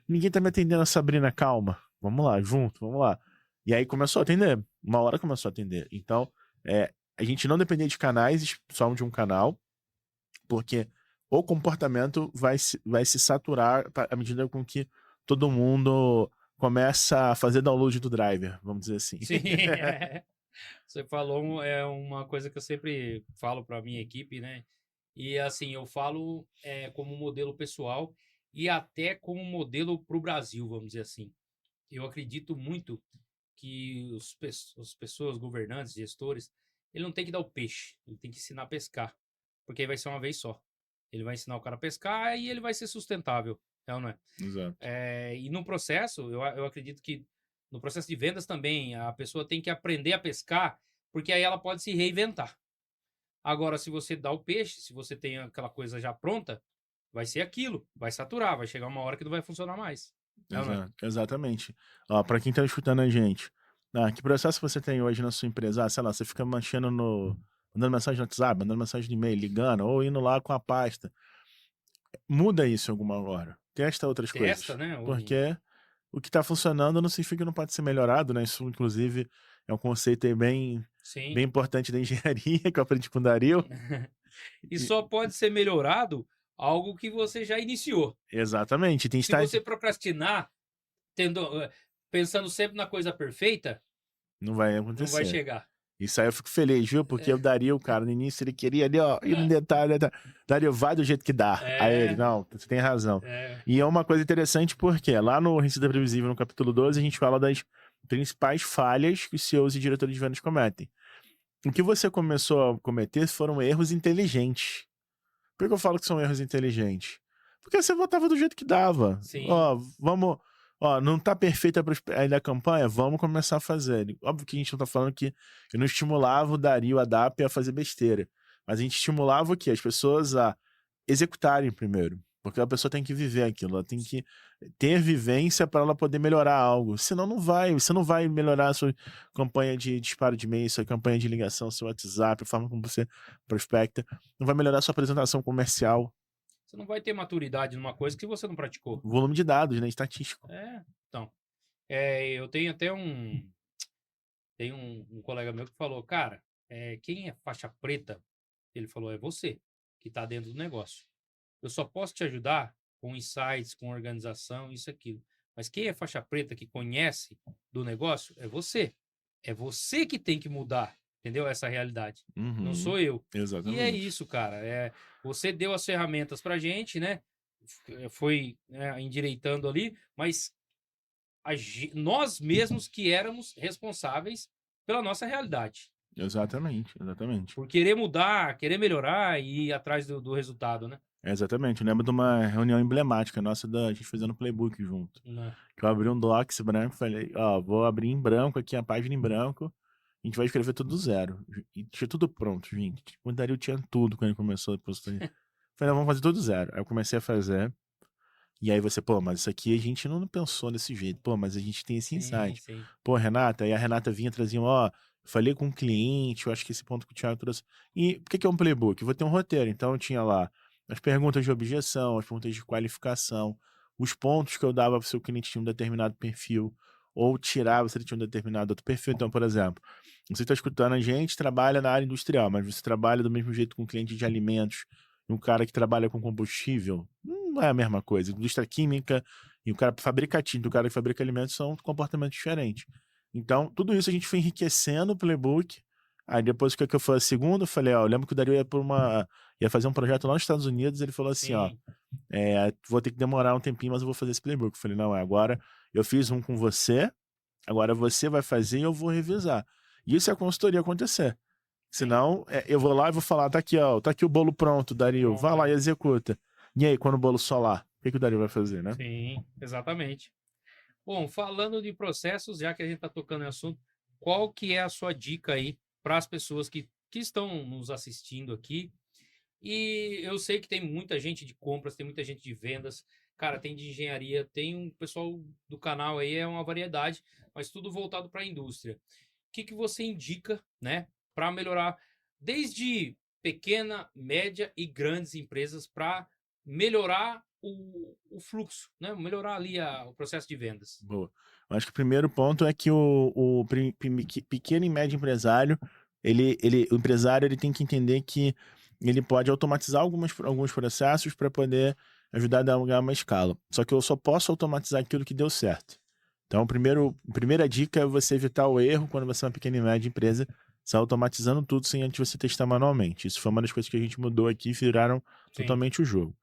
S2: ninguém tá me atendendo, Sabrina, calma. Vamos lá, junto, vamos lá. E aí começou a atender. Uma hora começou a atender. Então, a gente não dependia de canais, só de um canal, porque o comportamento vai se saturar à medida com que todo mundo começa a fazer download do driver, vamos dizer assim.
S1: Sim. Você falou uma coisa que eu sempre falo para minha equipe, né? E assim, eu falo como modelo pessoal e até como modelo para o Brasil, vamos dizer assim. Eu acredito muito que as pessoas, governantes, gestores, ele não tem que dar o peixe, ele tem que ensinar a pescar, porque aí vai ser uma vez só. Ele vai ensinar o cara a pescar e ele vai ser sustentável, é ou não é?
S2: Exato.
S1: E no processo, eu acredito que no processo de vendas também, a pessoa tem que aprender a pescar, porque aí ela pode se reinventar. Agora, se você dá o peixe, se você tem aquela coisa já pronta, vai ser aquilo, vai saturar, vai chegar uma hora que não vai funcionar mais. É ou não é?
S2: Exatamente. Para quem tá escutando a gente, que processo você tem hoje na sua empresa? Sei lá, você fica mandando mensagem no WhatsApp, mandando mensagem de e-mail, ligando, ou indo lá com a pasta. Muda isso alguma hora. Testa outras
S1: Testa,
S2: coisas.
S1: né?
S2: Porque o que tá funcionando não significa que não pode ser melhorado, né? Isso, inclusive, é um conceito aí bem,
S1: Sim.
S2: bem importante da engenharia, que eu aprendi com o Dario.
S1: E
S2: E-
S1: só pode ser melhorado algo que você já iniciou.
S2: Exatamente. Tem
S1: Se você procrastinar, pensando sempre na coisa perfeita,
S2: Não vai
S1: não vai
S2: acontecer.
S1: chegar.
S2: Isso aí eu fico feliz, viu? Porque o
S1: É,
S2: Dario, cara, no início ele queria ali, ó, ir no detalhe. Dario, vai do jeito que dá. Aí ele,
S1: é,
S2: não, você tem razão.
S1: é,
S2: E é uma coisa interessante porque lá no Receita Previsível, no capítulo 12, a gente fala das principais falhas que os CEOs e diretores de vendas cometem. O que você começou a cometer foram erros inteligentes. Por que eu falo que são erros inteligentes? Porque você votava do jeito que dava.
S1: sim,
S2: Ó, vamos. Ó, não tá perfeita ainda a campanha? Vamos começar a fazer. Óbvio que a gente não tá falando que eu não estimulava o Dario, a DAP a fazer besteira. Mas a gente estimulava o quê? As pessoas a executarem primeiro. Porque a pessoa tem que viver aquilo, ela tem que ter vivência para ela poder melhorar algo. Senão não vai, você não vai melhorar a sua campanha de disparo de e-mail, sua campanha de ligação, seu WhatsApp, a forma como você prospecta. Não vai melhorar a sua apresentação comercial,
S1: você não vai ter maturidade numa coisa que você não praticou.
S2: volume de dados, né, estatístico.
S1: Então, eu tenho até um colega meu que falou, cara, quem é faixa preta, ele falou, é você que está dentro do negócio. Eu só posso te ajudar com insights, com organização, isso, aquilo. Mas quem é faixa preta que conhece do negócio é você. É você que tem que mudar, entendeu? Essa realidade. Não
S2: Uhum,
S1: sou eu. E é
S2: exatamente.
S1: isso, cara. Você deu as ferramentas pra gente, né? Foi, né, endireitando ali, mas nós mesmos que éramos responsáveis pela nossa realidade.
S2: Exatamente, exatamente.
S1: Por querer mudar, querer melhorar e ir atrás do resultado, né?
S2: Exatamente. Eu lembro de uma reunião emblemática nossa da gente fazendo playbook junto.
S1: Né?
S2: Que eu abri um docs branco, falei, ó, vou abrir em branco aqui a página em branco, a gente vai escrever tudo do zero. E tinha tudo pronto, gente. O Dario tinha tudo quando ele começou a postar. Falei, não, vamos fazer tudo do zero. Aí eu comecei a fazer. E aí você, pô, mas isso aqui a gente não pensou desse jeito. Pô, mas a gente tem esse
S1: Sim,
S2: insight.
S1: sim.
S2: Pô, Renata, aí a Renata vinha trazia, ó, falei com um cliente, eu acho que esse ponto que o Thiago trouxe. E por que é um playbook? Eu vou ter um roteiro. Então eu tinha lá as perguntas de objeção, as perguntas de qualificação, os pontos que eu dava para o seu cliente tinha um determinado perfil, ou tirava se ele tinha um determinado outro perfil. Então, por exemplo, você está escutando a gente, trabalha na área industrial, mas você trabalha do mesmo jeito com um cliente de alimentos, e um cara que trabalha com combustível, não é a mesma coisa. Indústria química e o cara que fabrica tinta, o cara que fabrica alimentos são comportamentos diferentes. Então, tudo isso a gente foi enriquecendo o playbook. Aí depois que eu falei segundo, eu falei, ó, eu lembro que o Dario ia fazer um projeto lá nos Estados Unidos, ele falou assim, ó,
S1: Sim,
S2: vou ter que demorar um tempinho, mas eu vou fazer esse playbook. Eu falei, não, agora eu fiz um com você, agora você vai fazer e eu vou revisar. E isso é a consultoria acontecer.
S1: sim.
S2: Senão, eu vou lá e vou falar, tá aqui, ó, tá aqui o bolo pronto, Dario, vai
S1: Pronto,
S2: lá
S1: é.
S2: e executa. E aí, quando o bolo solar, o que o Dario vai fazer, né?
S1: Sim, exatamente. Bom, falando de processos, já que a gente está tocando em assunto, qual que é a sua dica aí para as pessoas que estão nos assistindo aqui? E eu sei que tem muita gente de compras, tem muita gente de vendas, cara, tem de engenharia, tem um pessoal do canal aí, é uma variedade, mas tudo voltado para a indústria. O que você indica, né, para melhorar desde pequena, média e grandes empresas para melhorar o fluxo, né? Melhorar ali o processo de vendas.
S2: Boa. Eu acho que o primeiro ponto é que pequeno e médio empresário, o empresário ele tem que entender que ele pode automatizar alguns processos para poder ajudar a dar uma escala. Só que eu só posso automatizar aquilo que deu certo. Então, a primeira dica é você evitar o erro quando você é uma pequena e média empresa, você automatizando tudo sem antes você testar manualmente. Isso foi uma das coisas que a gente mudou aqui e viraram
S1: Sim,
S2: totalmente o jogo.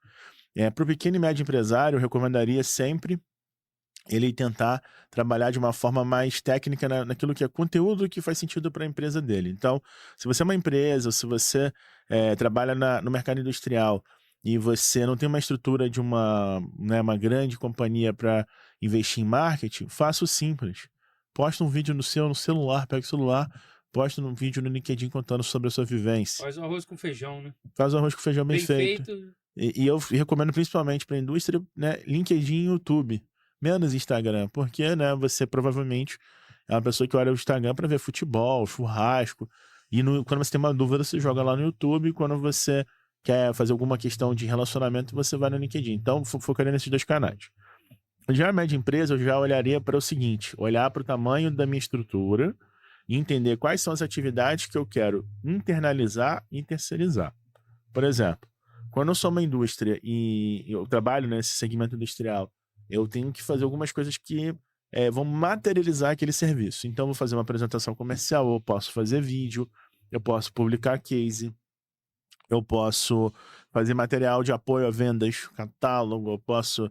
S2: Para o pequeno e médio empresário, eu recomendaria sempre ele tentar trabalhar de uma forma mais técnica naquilo que é conteúdo que faz sentido para a empresa dele. Então, se você é uma empresa, ou se você trabalha no mercado industrial e você não tem uma estrutura de uma grande companhia para investir em marketing, faça o simples. Posta um vídeo no celular, pega o celular, posta um vídeo no LinkedIn contando sobre a sua vivência.
S1: faz o arroz com feijão, né?
S2: Faz um arroz com feijão bem
S1: Bem
S2: feito.
S1: feito,
S2: E eu recomendo principalmente para a indústria, né, LinkedIn e YouTube. Menos Instagram, porque, né, você provavelmente é uma pessoa que olha o Instagram para ver futebol, churrasco. E quando você tem uma dúvida, você joga lá no YouTube. E quando você quer fazer alguma questão de relacionamento, você vai no LinkedIn. Então, focaria nesses dois canais. Já a média empresa, eu já olharia para o seguinte: olhar para o tamanho da minha estrutura e entender quais são as atividades que eu quero internalizar e terceirizar. Por exemplo, quando eu sou uma indústria e eu trabalho nesse segmento industrial, eu tenho que fazer algumas coisas que vão materializar aquele serviço. Então, eu vou fazer uma apresentação comercial, eu posso fazer vídeo, eu posso publicar case, eu posso fazer material de apoio a vendas, catálogo, eu posso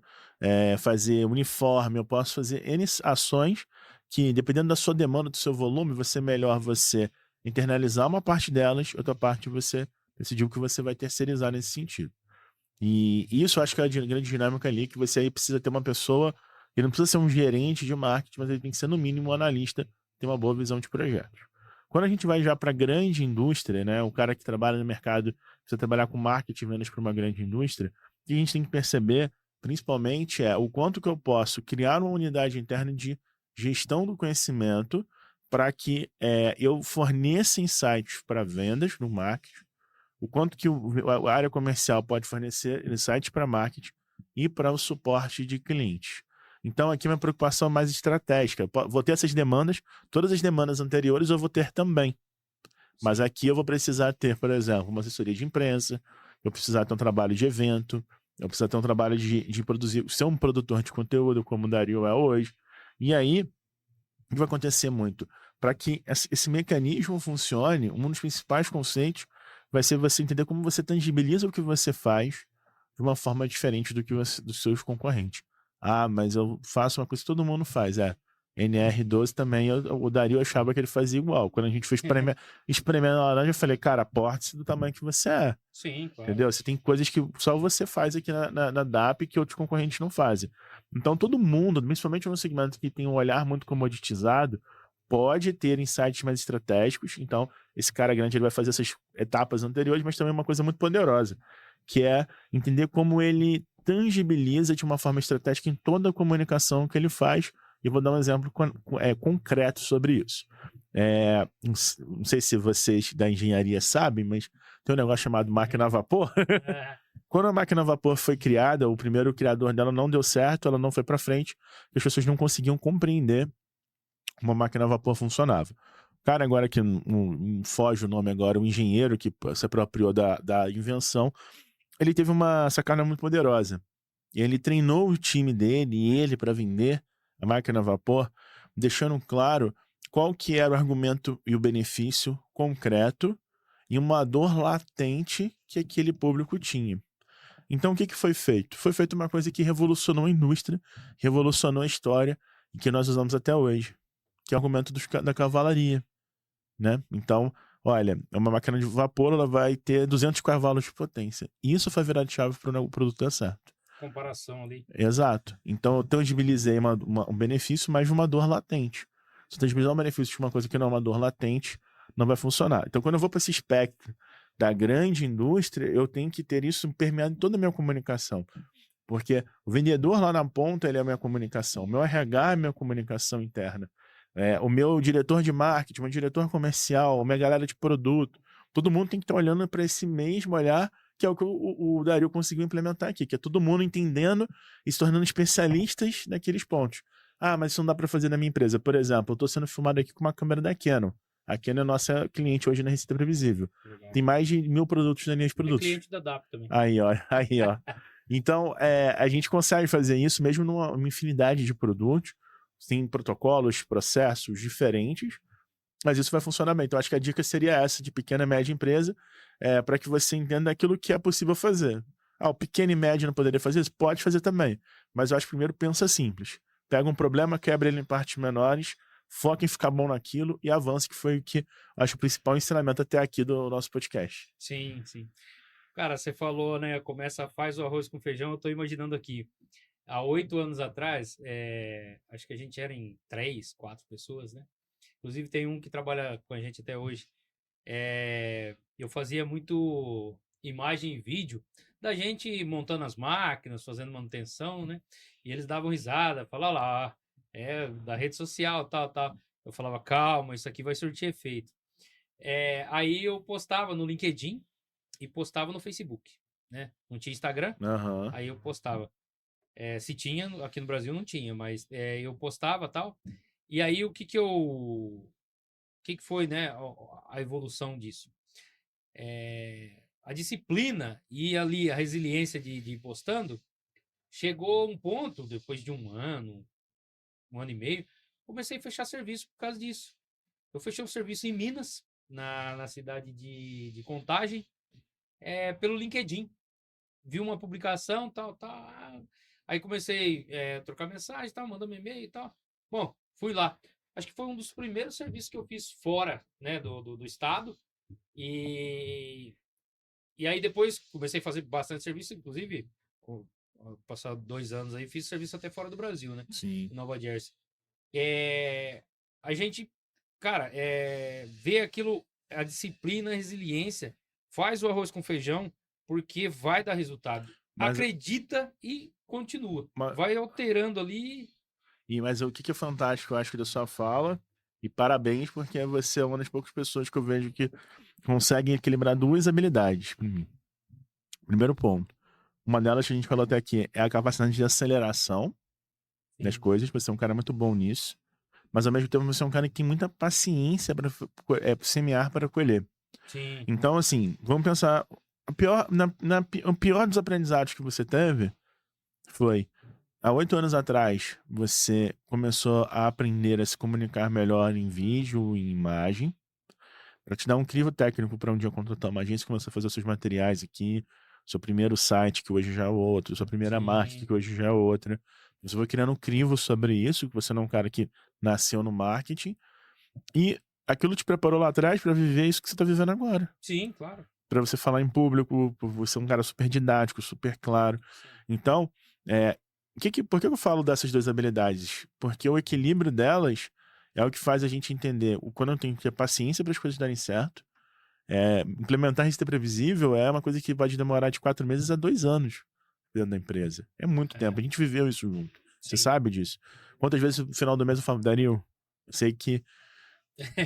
S2: fazer uniforme, eu posso fazer N ações que, dependendo da sua demanda, do seu volume, você melhor você internalizar uma parte delas, outra parte você decidiu que você vai terceirizar nesse sentido. E isso eu acho que é a grande dinâmica ali, que você aí precisa ter uma pessoa, ele não precisa ser um gerente de marketing, mas ele tem que ser no mínimo um analista, ter uma boa visão de projetos. Quando a gente vai já para grande indústria, né, o cara que trabalha no mercado precisa trabalhar com marketing menos para uma grande indústria, o que a gente tem que perceber, principalmente, é o quanto que eu posso criar uma unidade interna de gestão do conhecimento para que eu forneça insights para vendas no marketing, o quanto que a área comercial pode fornecer insights para marketing e para o suporte de clientes. Então, aqui é uma preocupação mais estratégica. Vou ter essas demandas, todas as demandas anteriores eu vou ter também. Mas
S1: sim.
S2: aqui eu vou precisar ter, por exemplo, uma assessoria de imprensa, eu vou precisar ter um trabalho de evento, eu vou precisar ter um trabalho de produzir, ser um produtor de conteúdo, como o Dario é hoje. E aí, o que vai acontecer muito? Para que esse mecanismo funcione, um dos principais conceitos vai ser você entender como você tangibiliza o que você faz de uma forma diferente dos seus concorrentes. Ah, mas eu faço uma coisa que todo mundo faz. NR12 também, o Dario achava que ele fazia igual. Quando a gente foi espremer a laranja, eu falei, cara, porte-se do tamanho que você é.
S1: Sim, claro.
S2: Entendeu? Você tem coisas que só você faz aqui na DAP que outros concorrentes não fazem. Então, todo mundo, principalmente no segmento que tem um olhar muito comoditizado, pode ter insights mais estratégicos. Então, esse cara grande ele vai fazer essas etapas anteriores, mas também uma coisa muito poderosa, que é entender como ele tangibiliza de uma forma estratégica em toda a comunicação que ele faz. E vou dar um exemplo concreto sobre isso. Não sei se vocês da engenharia sabem, mas tem um negócio chamado máquina a vapor. Quando a máquina a vapor foi criada, o primeiro criador dela não deu certo, ela não foi para frente, as pessoas não conseguiam compreender como a máquina a vapor funcionava. O cara agora que não foge o nome agora, o engenheiro que se apropriou da invenção, ele teve uma sacada muito poderosa. E ele treinou o time dele e ele para vender a máquina a vapor, deixando claro qual que era o argumento e o benefício concreto e uma dor latente que aquele público tinha. Então, o que foi feito? Foi feita uma coisa que revolucionou a indústria, revolucionou a história e que nós usamos até hoje, que é o argumento da cavalaria, né? Então, olha, uma máquina de vapor, ela vai ter 200 cavalos de potência. Isso foi virar de chave para o produto dar certo.
S1: Comparação ali.
S2: Exato. Então, eu tangibilizei um benefício, mas uma dor latente. Se eu tangibilizar um benefício de uma coisa que não é uma dor latente, não vai funcionar. Então, quando eu vou para esse espectro da grande indústria, eu tenho que ter isso permeado em toda a minha comunicação. Porque o vendedor lá na ponta, ele é a minha comunicação. O meu RH é a minha comunicação interna. O meu diretor de marketing, o meu diretor comercial, a minha galera de produto, todo mundo tem que estar olhando para esse mesmo olhar, que é o que o Dario conseguiu implementar aqui, que é todo mundo entendendo e se tornando especialistas naqueles pontos. Ah, mas isso não dá para fazer na minha empresa. Por exemplo, eu estou sendo filmado aqui com uma câmera da Canon. A Canon é nossa cliente hoje na Receita Previsível.
S1: Legal.
S2: Tem mais de 1000 produtos na linha de produtos.
S1: É cliente da DAP também.
S2: Aí, ó. Então, a gente consegue fazer isso mesmo numa infinidade de produtos. Tem protocolos, processos diferentes, mas isso vai funcionar bem. Então, acho que a dica seria essa, de pequena e média empresa, para que você entenda aquilo que é possível fazer. O pequeno e médio não poderia fazer isso? Pode fazer também. Mas eu acho que primeiro pensa simples. Pega um problema, quebra ele em partes menores, foca em ficar bom naquilo e avance, que foi o que eu acho o principal ensinamento até aqui do nosso podcast.
S1: Sim, sim. Cara, você falou, né? Faz o arroz com feijão. Eu tô imaginando aqui. Há 8 anos atrás, acho que a gente era em 3, 4 pessoas, né? Inclusive tem um que trabalha com a gente até hoje. Eu fazia muito imagem e vídeo da gente montando as máquinas, fazendo manutenção, né? E eles davam risada, falavam lá, da rede social, tal, tal. Eu falava, calma, isso aqui vai surtir efeito. Aí eu postava no LinkedIn e postava no Facebook, né? Não tinha Instagram,
S2: Uhum.
S1: aí eu postava. Se tinha, aqui no Brasil não tinha, mas eu postava tal. E aí o que foi, né, a evolução disso? A disciplina e ali a resiliência de ir postando chegou a um ponto, depois de um ano e meio, comecei a fechar serviço por causa disso. Eu fechei um serviço em Minas, na cidade de Contagem, pelo LinkedIn. Vi uma publicação, tal. Aí comecei a trocar mensagem, tal, mandando e-mail e tal. Bom, fui lá. Acho que foi um dos primeiros serviços que eu fiz fora, né, do estado. E aí depois comecei a fazer bastante serviço, inclusive, passar 2 anos aí, fiz serviço até fora do Brasil, né?
S2: Sim.
S1: Em Nova Jersey. A gente, cara, vê aquilo, a disciplina, a resiliência, faz o arroz com feijão, porque vai dar resultado. Acredita e continua. Vai alterando ali.
S2: Mas o que é fantástico, eu acho, da sua fala, e parabéns, porque você é uma das poucas pessoas que eu vejo que conseguem equilibrar 2 habilidades. Primeiro ponto. Uma delas que a gente falou até aqui é a capacidade de aceleração das coisas. Você é um cara muito bom nisso. Mas ao mesmo tempo você é um cara que tem muita paciência para semear para colher.
S1: Sim.
S2: Então, assim, vamos pensar. O pior dos aprendizados que você teve foi: há 8 anos atrás, você começou a aprender a se comunicar melhor em vídeo e em imagem, para te dar um crivo técnico para um dia contratar uma agência, começou a fazer os seus materiais aqui, seu primeiro site, que hoje já é outro, sua primeira marca, que hoje já é outra. Você foi criando um crivo sobre isso, que você não é um cara que nasceu no marketing, e aquilo te preparou lá atrás para viver isso que você está vivendo agora.
S1: Sim, claro.
S2: Para você falar em público, você é um cara super didático, super claro. Então, por que eu falo dessas 2 habilidades? Porque o equilíbrio delas é o que faz a gente entender o quando eu tenho que ter paciência para as coisas darem certo. Implementar receita previsível é uma coisa que pode demorar de 4 meses a 2 anos dentro da empresa. É muito tempo. A gente viveu isso junto. Você sabe disso. Quantas vezes no final do mês eu falo, Dario, eu sei que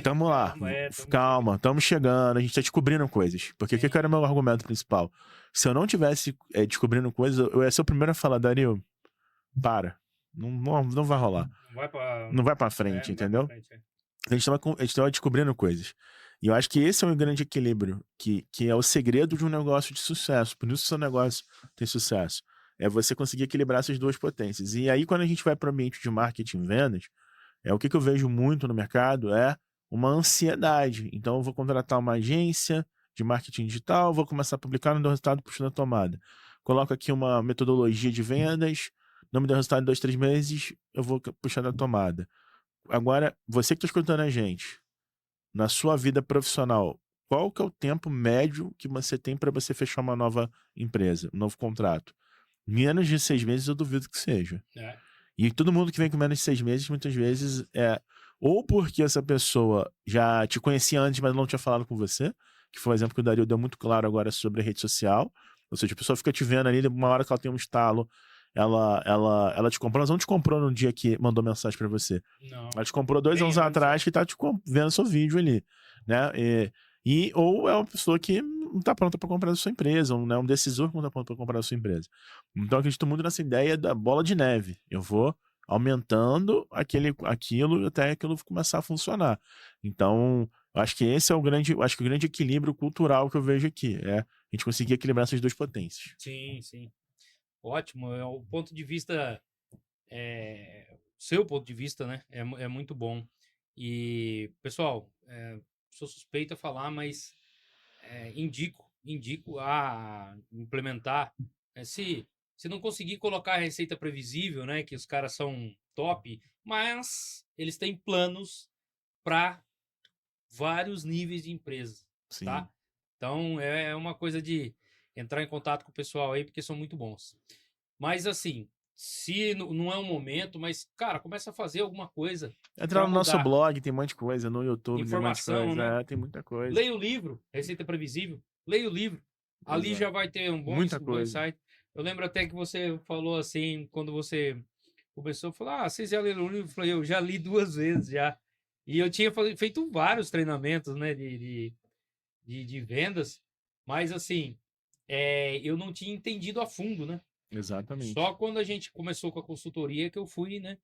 S2: Tamo lá,
S1: Calma, tamo
S2: calma, estamos chegando, a gente tá descobrindo coisas. Porque o que era o meu argumento principal? Se eu não tivesse descobrindo coisas, eu ia ser o primeiro a falar, Dario, para. Não vai rolar.
S1: Não vai pra,
S2: Não vai pra frente,
S1: não vai pra
S2: entendeu?
S1: frente.
S2: A gente tava descobrindo coisas. E eu acho que esse é um grande equilíbrio, que é o segredo de um negócio de sucesso. Por isso que o seu negócio tem sucesso. É você conseguir equilibrar essas duas potências. E aí, quando a gente vai para o ambiente de marketing e vendas, o que eu vejo muito no mercado é uma ansiedade. Então, eu vou contratar uma agência de marketing digital, vou começar a publicar, não deu resultado, puxo na tomada. Coloco aqui uma metodologia de vendas, não me deu resultado em 2, 3 meses, eu vou puxar na tomada. Agora, você que está escutando a gente, na sua vida profissional, qual que é o tempo médio que você tem para você fechar uma nova empresa, um novo contrato? Menos de 6 meses eu duvido que seja. E todo mundo que vem com menos de 6 meses, muitas vezes ou porque essa pessoa já te conhecia antes, mas não tinha falado com você, que foi o exemplo que o Dario deu muito claro agora sobre a rede social. Ou seja, a pessoa fica te vendo ali, uma hora que ela tem um estalo, ela te comprou, mas não te comprou no dia que mandou mensagem para você.
S1: Não.
S2: Ela te comprou 2 anos atrás que tá vendo seu vídeo ali, né? Ou é uma pessoa que não está pronta para comprar a sua empresa, um decisor que não está pronto para comprar a sua empresa. Então, eu acredito muito nessa ideia da bola de neve. Eu vou aumentando aquilo até aquilo começar a funcionar. Então, acho que esse é o grande equilíbrio cultural que eu vejo aqui. A gente conseguir equilibrar essas duas potências.
S1: Sim, sim. Ótimo. É o ponto de vista, seu ponto de vista, né? É muito bom. E, pessoal, sou suspeito a falar, mas indico a implementar. Se não conseguir colocar a receita previsível, né? Que os caras são top, mas eles têm planos para vários níveis de empresas,
S2: Sim.
S1: tá? Então é uma coisa de entrar em contato com o pessoal aí, porque são muito bons. Mas assim, se não é um momento, mas, cara, começa a fazer alguma coisa.
S2: Entrar no nosso blog, tem um monte de coisa, no YouTube,
S1: informação,
S2: tem um monte de coisa.
S1: né?
S2: Tem muita coisa.
S1: Leia o livro, Receita Previsível. Leia o livro. Ali
S2: Exato.
S1: já vai ter um bom insight. Eu lembro até que você falou assim, quando você começou, falou, vocês já leram o livro? Eu falei, eu já li 2 vezes já. E eu tinha feito vários treinamentos, né, de vendas, mas assim, eu não tinha entendido a fundo, né?
S2: Exatamente.
S1: Só quando a gente começou com a consultoria que eu fui, né,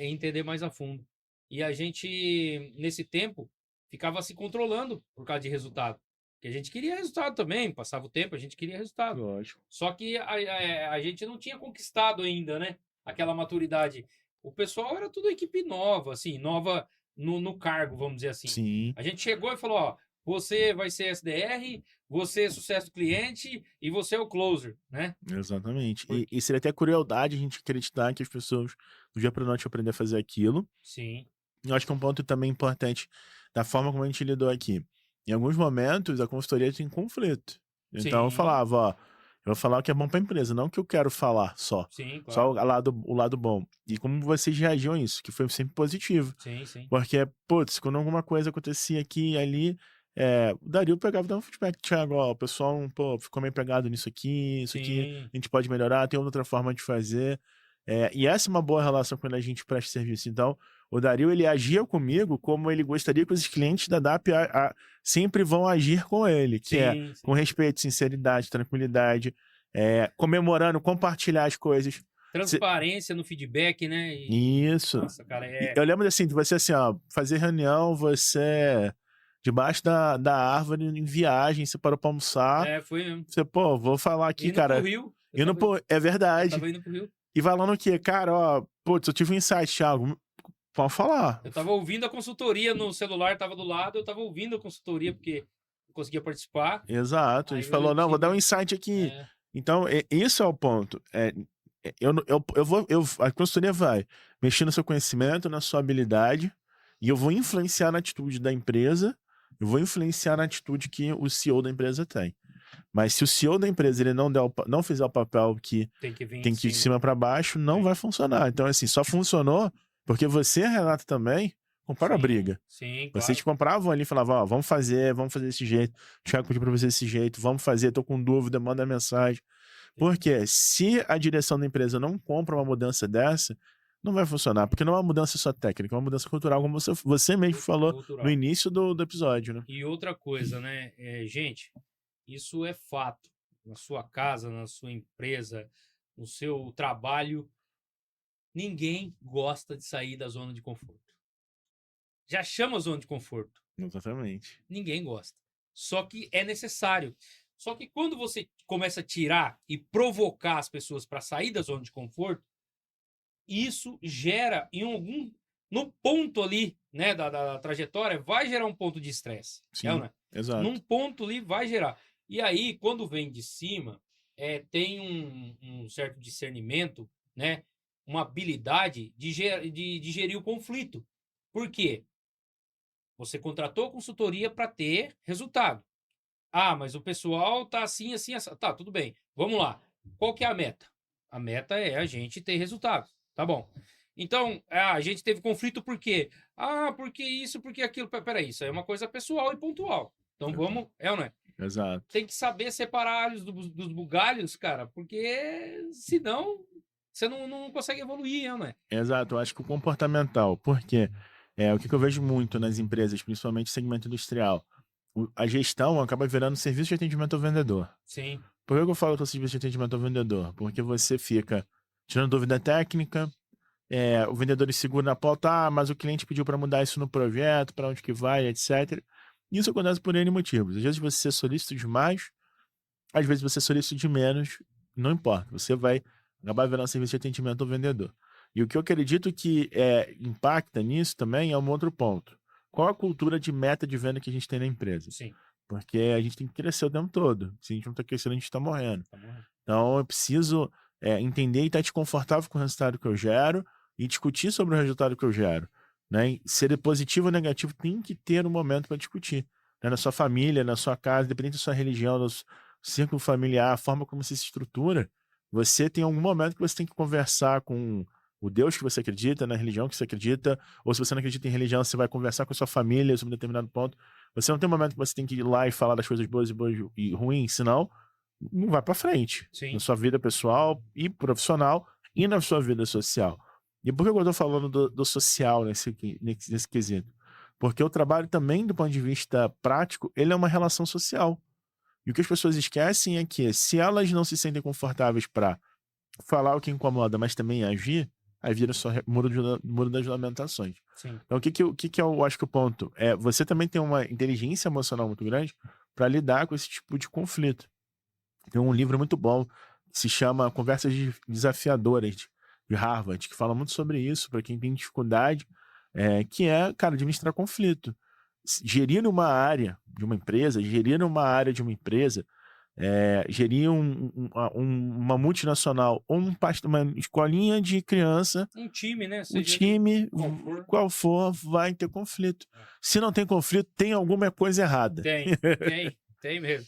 S1: entender mais a fundo. E a gente, nesse tempo, ficava se controlando por causa de resultado. Porque a gente queria resultado também, passava o tempo, a gente queria resultado.
S2: Lógico.
S1: Só que a gente não tinha conquistado ainda, né, aquela maturidade. O pessoal era tudo equipe nova, assim, nova no cargo, vamos dizer assim.
S2: Sim.
S1: A gente chegou e falou, ó, você vai ser SDR, você é sucesso do cliente e você é o closer, né?
S2: Exatamente. E seria até crueldade a gente acreditar que as pessoas, do dia para noite, vão aprender a fazer aquilo.
S1: Sim.
S2: Eu acho que é um ponto também importante da forma como a gente lidou aqui. Em alguns momentos, a consultoria tem conflito. Então, eu falava, ó, eu vou falar o que é bom para a empresa, não o que eu quero falar só.
S1: Sim, claro.
S2: Só o lado bom. E como vocês reagiam a isso, que foi sempre positivo.
S1: Sim, sim.
S2: Porque, putz, quando alguma coisa acontecia aqui e ali, o Dario pegava e dava um feedback, Thiago, ó, o pessoal, ficou meio pegado nisso aqui, a gente pode melhorar, tem outra forma de fazer. E essa é uma boa relação quando a gente presta serviço. Então, o Dario, ele agia comigo como ele gostaria que os clientes da DAP sempre vão agir com ele, que sim. Com respeito, sinceridade, tranquilidade, comemorando, compartilhar as coisas.
S1: Transparência no feedback, né?
S2: Isso.
S1: Nossa, cara,
S2: Eu lembro assim, de você assim, ó, fazer reunião, você debaixo da árvore em viagem, você parou pra almoçar.
S1: Foi mesmo.
S2: Você, vou falar aqui,
S1: indo
S2: cara.
S1: Pro Rio.
S2: É verdade.
S1: Eu tava indo pro Rio.
S2: E falando o quê? Cara, ó, putz, eu tive um insight, Thiago. Pode falar.
S1: Eu tava ouvindo a consultoria no celular, tava do lado, eu tava ouvindo a consultoria porque eu conseguia participar.
S2: Exato. A gente falou, não, vou dar um insight aqui. Então, isso é o ponto. A consultoria vai mexer no seu conhecimento, na sua habilidade, e eu vou influenciar na atitude da empresa, eu vou influenciar na atitude que o CEO da empresa tem. Mas se o CEO da empresa ele não fizer o papel que tem que ir de cima para baixo, não vai funcionar. Então, assim, só funcionou porque você, Renato, também compraram a briga.
S1: Sim,
S2: Vocês te compravam ali e falavam, ó, vamos fazer desse jeito, Thiago pediu para você desse jeito, vamos fazer, tô com dúvida, manda mensagem. Porque se a direção da empresa não compra uma mudança dessa, não vai funcionar, porque não é uma mudança só técnica, é uma mudança cultural, como você mesmo falou no
S1: Cultural.
S2: início do episódio, né?
S1: E outra coisa, né, gente, isso é fato. Na sua casa, na sua empresa, no seu trabalho, ninguém gosta de sair da zona de conforto. Já chama zona de conforto.
S2: Exatamente.
S1: Ninguém gosta. Só que é necessário. Só que quando você começa a tirar e provocar as pessoas para sair da zona de conforto, isso gera no ponto ali, né, da trajetória, vai gerar um ponto de estresse.
S2: Sim,
S1: Né? Num
S2: exato.
S1: ponto ali vai gerar. E aí, quando vem de cima, tem um certo discernimento, né, uma habilidade de gerir o conflito. Por quê? Você contratou consultoria para ter resultado. Ah, mas o pessoal tá assim, assim, assim. Tá, tudo bem. Vamos lá. Qual que é a meta? A meta é a gente ter resultado. Tá bom. Então, a gente teve conflito por quê? Ah, porque isso, porque aquilo. Peraí, isso aí é uma coisa pessoal e pontual. Então vamos. Ou não é?
S2: Exato.
S1: Tem que saber separar alhos dos bugalhos, cara, porque senão você não consegue evoluir, não é?
S2: Exato, eu acho que o comportamental, porque o que eu vejo muito nas empresas, principalmente segmento industrial, a gestão acaba virando serviço de atendimento ao vendedor.
S1: Sim,
S2: Por que eu falo que é serviço de atendimento ao vendedor? Porque você fica tirando dúvida técnica, o vendedor segura na pauta, mas o cliente pediu para mudar isso no projeto, para onde que vai, etc. Isso acontece por N motivos. Às vezes você solicita demais, às vezes você solicita de menos, não importa, você vai acabar virando serviço de atendimento ao vendedor. E o que eu acredito que impacta nisso também é um outro ponto. Qual a cultura de meta de venda que a gente tem na empresa?
S1: sim.
S2: Porque a gente tem que crescer o tempo todo. Se a gente não está crescendo, a gente está morrendo.
S1: Tá bom.
S2: Então, eu preciso entender e estar desconfortável com o resultado que eu gero e discutir sobre o resultado que eu gero. Né? E ser positivo ou negativo, tem que ter um momento para discutir. Né? Na sua família, na sua casa, independente da sua religião, do círculo familiar, a forma como você se estrutura, você tem algum momento que você tem que conversar com o Deus que você acredita, na religião que você acredita, ou se você não acredita em religião, você vai conversar com a sua família sobre um determinado ponto. Você não tem um momento que você tem que ir lá e falar das coisas boas e ruins, senão não vai para frente na
S1: Sim.
S2: sua vida pessoal e profissional e na sua vida social. E por que eu estou falando do social nesse quesito? Porque o trabalho também, do ponto de vista prático, ele é uma relação social. E o que as pessoas esquecem é que, se elas não se sentem confortáveis para falar o que incomoda, mas também agir, aí vira só muro das lamentações.
S1: Sim.
S2: Então, o que eu acho que o ponto é, você também tem uma inteligência emocional muito grande para lidar com esse tipo de conflito. Tem um livro muito bom que se chama Conversas Desafiadoras, de Harvard, que fala muito sobre isso, para quem tem dificuldade, que é, cara, administrar conflito. Gerir uma área de uma empresa, gerir uma multinacional ou uma escolinha de criança,
S1: Um time, né?
S2: o
S1: Seja
S2: time,
S1: qual for.
S2: qual for, vai ter conflito. Se não tem conflito, tem alguma coisa errada.
S1: Tem mesmo.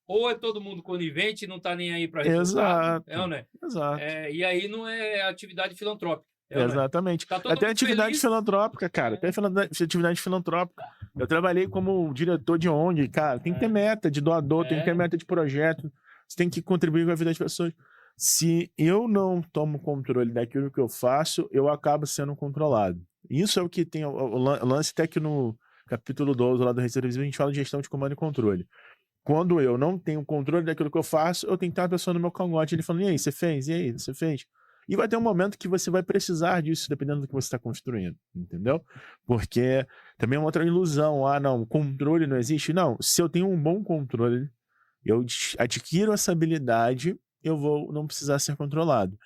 S1: Ou é todo mundo conivente e não tá nem aí para resultado,
S2: Exato,
S1: né?
S2: exato.
S1: E aí não é atividade filantrópica.
S2: Exatamente.
S1: Tá todo
S2: Até
S1: mundo
S2: atividade
S1: feliz.
S2: filantrópica, cara. Até atividade filantrópica. Eu trabalhei como diretor de ONG, cara. Tem que ter meta de doador, tem que ter meta de projeto. Você tem que contribuir com a vida das pessoas. Se eu não tomo controle daquilo que eu faço, eu acabo sendo controlado. Isso é o que tem o lance até que no capítulo 12 lá do Receita Visível a gente fala de gestão de comando e controle. Quando eu não tenho controle daquilo que eu faço, eu tenho que ter uma pessoa no meu cangote, ele falando, e aí, você fez? E aí, você fez? E vai ter um momento que você vai precisar disso, dependendo do que você está construindo, entendeu? Porque também é uma outra ilusão, não, controle não existe. Não, se eu tenho um bom controle, eu adquiro essa habilidade, eu vou não precisar ser controlado.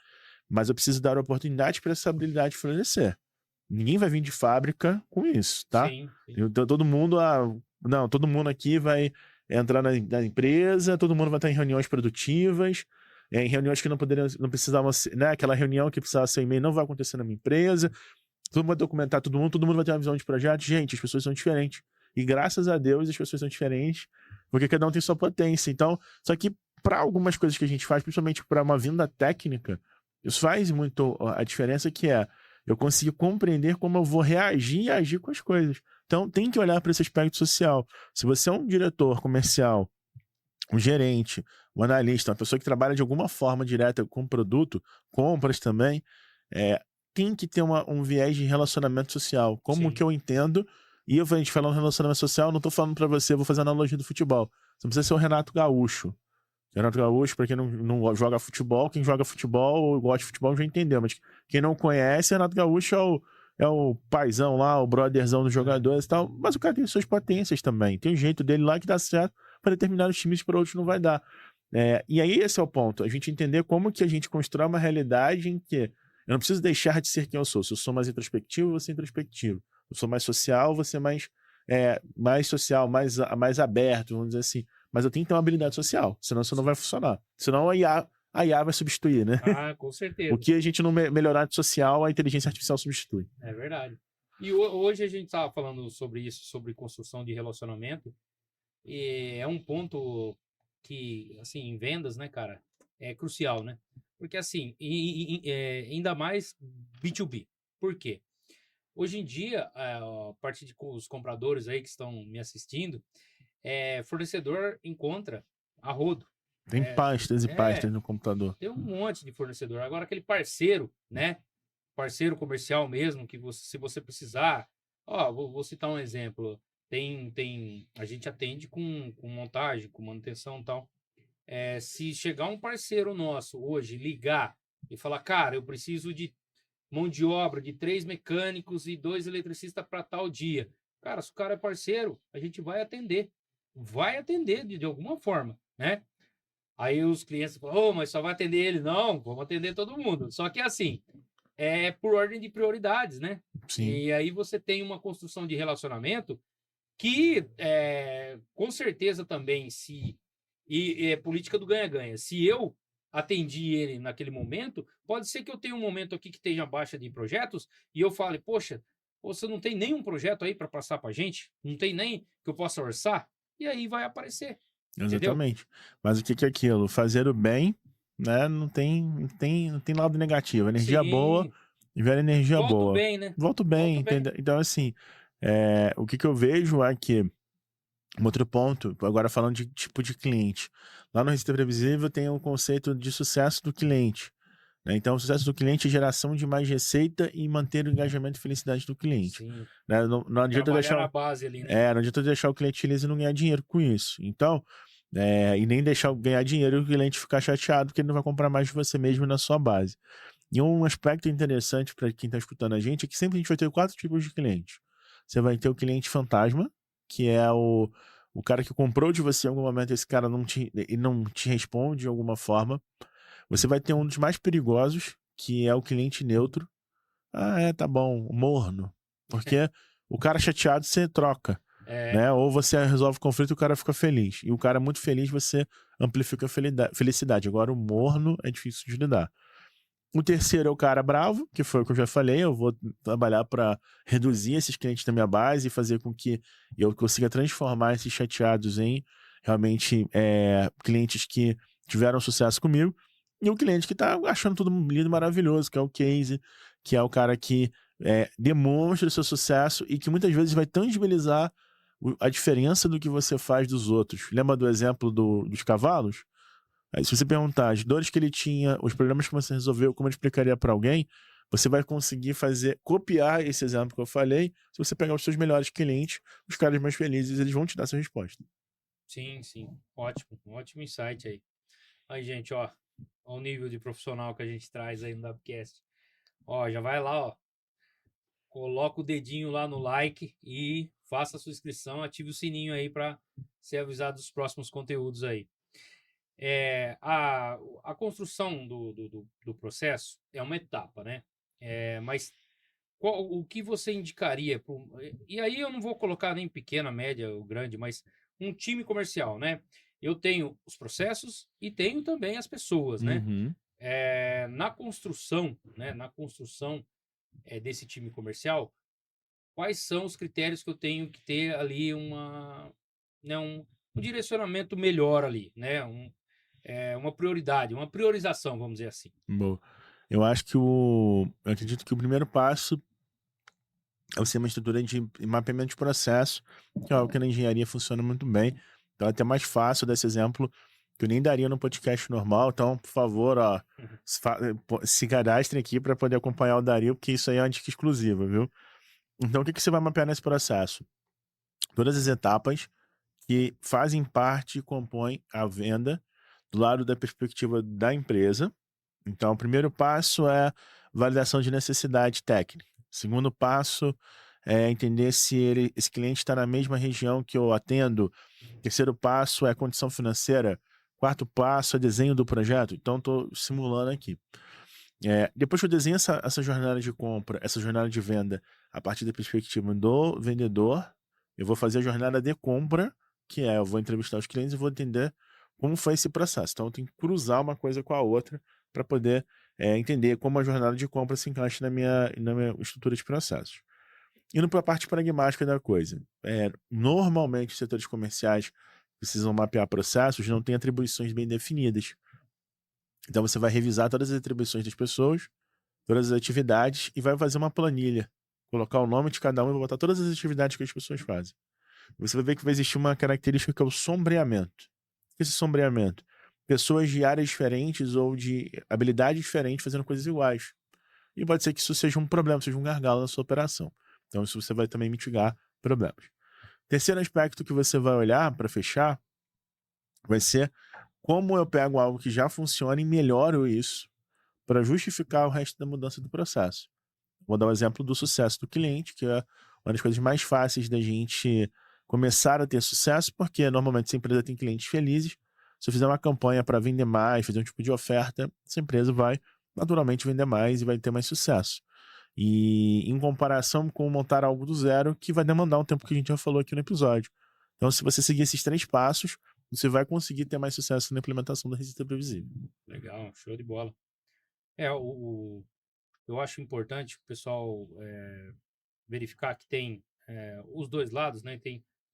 S2: Mas eu preciso dar oportunidade para essa habilidade florescer. Ninguém vai vir de fábrica com isso, tá?
S1: Sim.
S2: Então, todo mundo aqui vai entrar na empresa, todo mundo vai estar em reuniões produtivas, em reuniões que não precisavam ser, né? Aquela reunião que precisava ser e-mail não vai acontecer na minha empresa, todo mundo vai documentar todo mundo vai ter uma visão de projeto. Gente, as pessoas são diferentes. E graças a Deus as pessoas são diferentes, porque cada um tem sua potência. Então, só que para algumas coisas que a gente faz, principalmente para uma vinda técnica, isso faz muito a diferença, que é eu consigo compreender como eu vou reagir e agir com as coisas. Então, tem que olhar para esse aspecto social. Se você é um diretor comercial, um gerente, um analista, uma pessoa que trabalha de alguma forma direta com produto, compras também, tem que ter um viés de relacionamento social. Como
S1: Sim.
S2: que eu entendo? E a gente falando de relacionamento social, não tô falando pra você, vou fazer analogia do futebol. Você não precisa ser o Renato Gaúcho. Renato Gaúcho, pra quem não joga futebol, quem joga futebol ou gosta de futebol já entendeu. Mas quem não conhece, Renato Gaúcho é o paizão lá, o brotherzão dos jogadores e tal. Mas o cara tem suas potências também. Tem um jeito dele lá que dá certo para determinados times, para outros não vai dar. E aí esse é o ponto. A gente entender como que a gente constrói uma realidade em que eu não preciso deixar de ser quem eu sou. Se eu sou mais introspectivo, eu vou ser introspectivo. Eu sou mais social, vou ser mais social, mais aberto, vamos dizer assim. Mas eu tenho que ter uma habilidade social, senão isso não vai funcionar. Senão a IA vai substituir, né?
S1: Ah, com certeza.
S2: O que a gente não melhorar de social, a inteligência artificial substitui.
S1: É verdade. E hoje a gente estava falando sobre isso, sobre construção de relacionamento, e é um ponto que, assim, em vendas, né, cara, é crucial, né? Porque, assim, ainda mais B2B. Por quê? Hoje em dia, a parte de os compradores aí que estão me assistindo, fornecedor encontra a rodo.
S2: Tem pastas e pastas
S1: É,
S2: no computador.
S1: tem um monte de fornecedor. Agora, aquele parceiro, né? Parceiro comercial mesmo, que se você precisar. Ó, vou citar um exemplo. A gente atende com montagem, com manutenção e tal. Se chegar um parceiro nosso hoje, ligar e falar, cara, eu preciso de mão de obra de 3 mecânicos e 2 eletricistas para tal dia. Cara, se o cara é parceiro, a gente vai atender. Vai atender de alguma forma, né? Aí os clientes falam, mas só vai atender ele. Não, vamos atender todo mundo. Só que assim, é por ordem de prioridades, né?
S2: Sim.
S1: E aí você tem uma construção de relacionamento que, com certeza também, é política do ganha-ganha. Se eu atendi ele naquele momento, pode ser que eu tenha um momento aqui que tenha baixa de projetos e eu fale, poxa, você não tem nenhum projeto aí para passar para a gente? Não tem nem que eu possa orçar? E aí vai aparecer.
S2: Exatamente. Entendeu? Mas o que é aquilo? Fazer o bem, né? Não tem lado negativo. Energia boa, vira energia
S1: Volta
S2: boa.
S1: bem, né?
S2: Volto bem, entendeu? Então, assim, o que eu vejo é que um outro ponto, agora falando de tipo de cliente. Lá no Receita Previsível tem um conceito de sucesso do cliente. Né? Então, o sucesso do cliente é geração de mais receita e manter o engajamento e felicidade do cliente.
S1: Sim.
S2: Né? Não adianta deixar.
S1: A base ali, né?
S2: Não adianta deixar o cliente feliz e não ganhar dinheiro com isso. Então, e nem deixar ganhar dinheiro e o cliente ficar chateado porque ele não vai comprar mais de você mesmo na sua base. E um aspecto interessante para quem está escutando a gente é que sempre a gente vai ter 4 tipos de clientes. Você vai ter o cliente fantasma, que é o cara que comprou de você em algum momento, esse cara não te responde de alguma forma. Você vai ter um dos mais perigosos, que é o cliente neutro. Tá bom, morno. Porque o cara chateado você troca. Né? Ou você resolve o conflito e o cara fica feliz. E o cara muito feliz, você amplifica a felicidade. Agora o morno é difícil de lidar. O terceiro é o cara bravo, que foi o que eu já falei. Eu vou trabalhar para reduzir esses clientes da minha base e fazer com que eu consiga transformar esses chateados em realmente clientes que tiveram sucesso comigo. E o cliente que está achando tudo lindo, maravilhoso, que é o case, que é o cara que demonstra o seu sucesso e que muitas vezes vai tangibilizar a diferença do que você faz dos outros. Lembra do exemplo dos cavalos? Aí, se você perguntar as dores que ele tinha, os problemas que você resolveu, como ele explicaria para alguém, você vai conseguir copiar esse exemplo que eu falei. Se você pegar os seus melhores clientes, os caras mais felizes, eles vão te dar essa resposta.
S1: Sim, sim. Ótimo. Um ótimo insight aí. Aí, gente, ó o nível de profissional que a gente traz aí no Dapcast. Ó, já vai lá, ó. Coloca o dedinho lá no like e faça a sua inscrição, ative o sininho aí para ser avisado dos próximos conteúdos aí. A construção do processo é uma etapa, né? Mas o que você indicaria? E aí eu não vou colocar nem pequena, média ou grande, mas um time comercial, né? Eu tenho os processos e tenho também as pessoas, né?
S2: Uhum.
S1: Na construção, né? Na construção desse time comercial, quais são os critérios que eu tenho que ter ali um direcionamento melhor ali, né? Uma prioridade, uma priorização, vamos dizer assim.
S2: Bom, eu acho que eu acredito que o primeiro passo é você uma estrutura de mapeamento de processo, que é algo que na engenharia funciona muito bem. Então é até mais fácil desse exemplo que eu nem daria no podcast normal. Então, por favor, ó, se cadastrem aqui para poder acompanhar o Dario, porque isso aí é uma dica exclusiva, viu? Então, o que você vai mapear nesse processo? Todas as etapas que fazem parte e compõem a venda do lado da perspectiva da empresa. Então, o primeiro passo é validação de necessidade técnica. O segundo passo é entender se esse cliente está na mesma região que eu atendo. O terceiro passo é condição financeira. Quarto passo é desenho do projeto. Então, estou simulando aqui. Depois que eu desenho essa jornada de compra, essa jornada de venda, a partir da perspectiva do vendedor, eu vou fazer a jornada de compra, que eu vou entrevistar os clientes e vou entender como foi esse processo. Então, eu tenho que cruzar uma coisa com a outra para poder entender como a jornada de compra se encaixa na minha estrutura de processos. Indo para a parte pragmática da coisa. Normalmente, os setores comerciais precisam mapear processos, não têm atribuições bem definidas. Então, você vai revisar todas as atribuições das pessoas, todas as atividades, e vai fazer uma planilha. Colocar o nome de cada um e botar todas as atividades que as pessoas fazem. Você vai ver que vai existir uma característica que é o sombreamento. O que é esse sombreamento? Pessoas de áreas diferentes ou de habilidades diferentes fazendo coisas iguais. E pode ser que isso seja um problema, seja um gargalo na sua operação. Então, isso você vai também mitigar problemas. Terceiro aspecto que você vai olhar para fechar vai ser como eu pego algo que já funciona e melhoro isso para justificar o resto da mudança do processo. Vou dar o exemplo do sucesso do cliente, que é uma das coisas mais fáceis da gente começar a ter sucesso, porque normalmente essa empresa tem clientes felizes. Se eu fizer uma campanha para vender mais, fazer um tipo de oferta, essa empresa vai naturalmente vender mais e vai ter mais sucesso. E em comparação com montar algo do zero, que vai demandar um tempo que a gente já falou aqui no episódio. Então, se você seguir esses 3 passos, você vai conseguir ter mais sucesso na implementação da receita previsível.
S1: Legal, show de bola. Eu acho importante o pessoal verificar que tem os dois lados, né?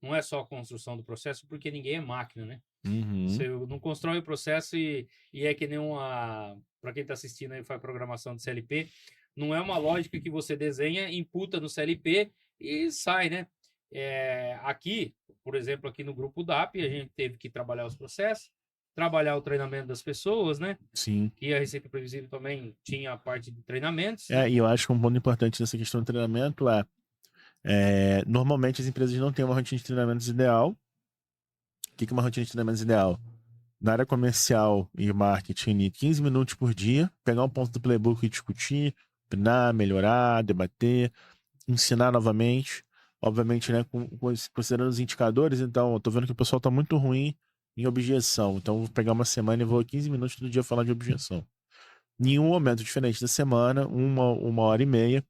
S1: Não é só a construção do processo, porque ninguém é máquina, né?
S2: Uhum.
S1: Você não constrói o processo e é que nem para quem está assistindo aí, faz programação de CLP, não é uma lógica que você desenha, imputa no CLP e sai, né? Aqui, por exemplo, aqui no grupo DAP, a gente teve que trabalhar os processos, trabalhar o treinamento das pessoas, né?
S2: Sim.
S1: E a Receita Previsível também tinha a parte de treinamentos.
S2: E eu acho que um ponto importante nessa questão do treinamento normalmente as empresas não têm uma rotina de treinamentos ideal. O que é uma rotina de treinamentos ideal? Na área comercial e marketing, 15 minutos por dia, pegar um ponto do playbook e discutir, treinar, melhorar, debater, ensinar novamente. Obviamente, né, considerando os indicadores, então, eu tô vendo que o pessoal tá muito ruim em objeção. Então, vou pegar uma semana e vou 15 minutos todo dia falar de objeção. Em um momento diferente da semana, uma hora e meia,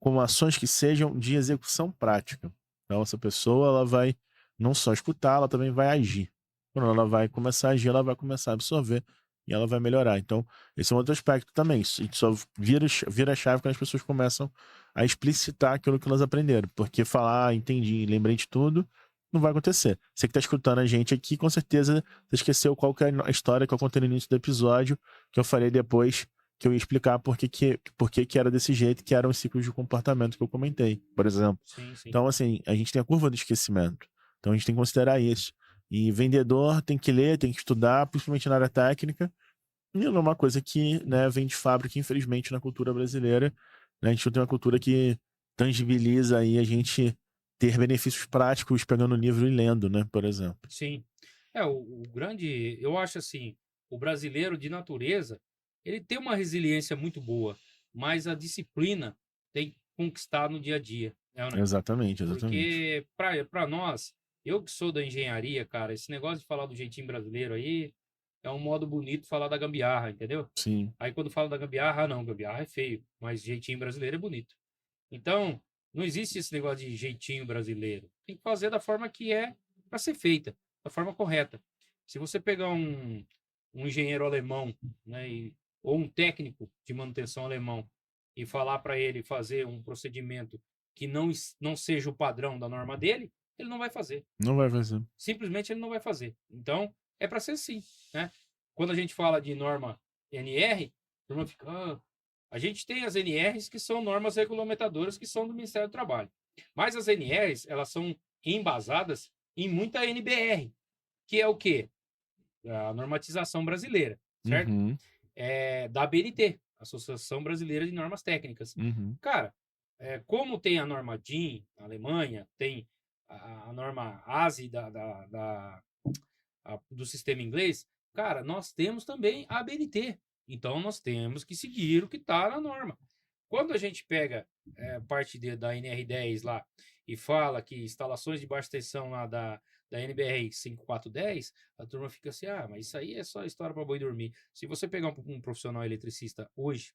S2: com ações que sejam de execução prática. Então, essa pessoa ela vai não só escutar, ela também vai agir. Quando ela vai começar a agir, ela vai começar a absorver e ela vai melhorar. Então, esse é um outro aspecto também. Isso só vira a chave quando as pessoas começam a explicitar aquilo que elas aprenderam. Porque falar, entendi, lembrei de tudo, não vai acontecer. Você que está escutando a gente aqui, com certeza você esqueceu qual que é a história que eu contei no início do episódio, que eu falei depois, que eu ia explicar por que era desse jeito, que eram os ciclos de comportamento que eu comentei, por exemplo.
S1: Sim, sim.
S2: Então, assim, a gente tem a curva do esquecimento. Então, a gente tem que considerar isso. E vendedor tem que ler, tem que estudar, principalmente na área técnica. E não é uma coisa que, né, vem de fábrica, infelizmente, na cultura brasileira. Né? A gente não tem uma cultura que tangibiliza aí a gente ter benefícios práticos pegando o livro e lendo, né, por exemplo.
S1: Sim. Eu acho assim, o brasileiro de natureza, ele tem uma resiliência muito boa, mas a disciplina tem que conquistar no dia a dia, né?
S2: Exatamente.
S1: Porque para nós, eu que sou da engenharia, cara, esse negócio de falar do jeitinho brasileiro aí é um modo bonito de falar da gambiarra, entendeu?
S2: Sim.
S1: Aí quando falo da gambiarra, não, gambiarra é feio, mas jeitinho brasileiro é bonito. Então, não existe esse negócio de jeitinho brasileiro. Tem que fazer da forma que é para ser feita, da forma correta. Se você pegar um engenheiro alemão, né, ou um técnico de manutenção alemão e falar para ele fazer um procedimento que não seja o padrão da norma dele, ele não vai fazer.
S2: Não vai fazer.
S1: Simplesmente ele não vai fazer. Então, é para ser assim, né? Quando a gente fala de norma NR, a turma fica... A gente tem as NRs, que são normas regulamentadoras, que são do Ministério do Trabalho. Mas as NRs, elas são embasadas em muita NBR, que é o quê? a normatização brasileira, certo?
S2: Uhum.
S1: Da ABNT, Associação Brasileira de Normas Técnicas.
S2: Uhum.
S1: Cara, como tem a norma DIN na Alemanha, tem a norma ASI do sistema inglês, cara, nós temos também a ABNT. Então, nós temos que seguir o que está na norma. Quando a gente pega parte da NR10 lá e fala que instalações de baixa tensão lá da NBR 5410, a turma fica assim, mas isso aí é só história para boi dormir. Se você pegar um profissional eletricista hoje,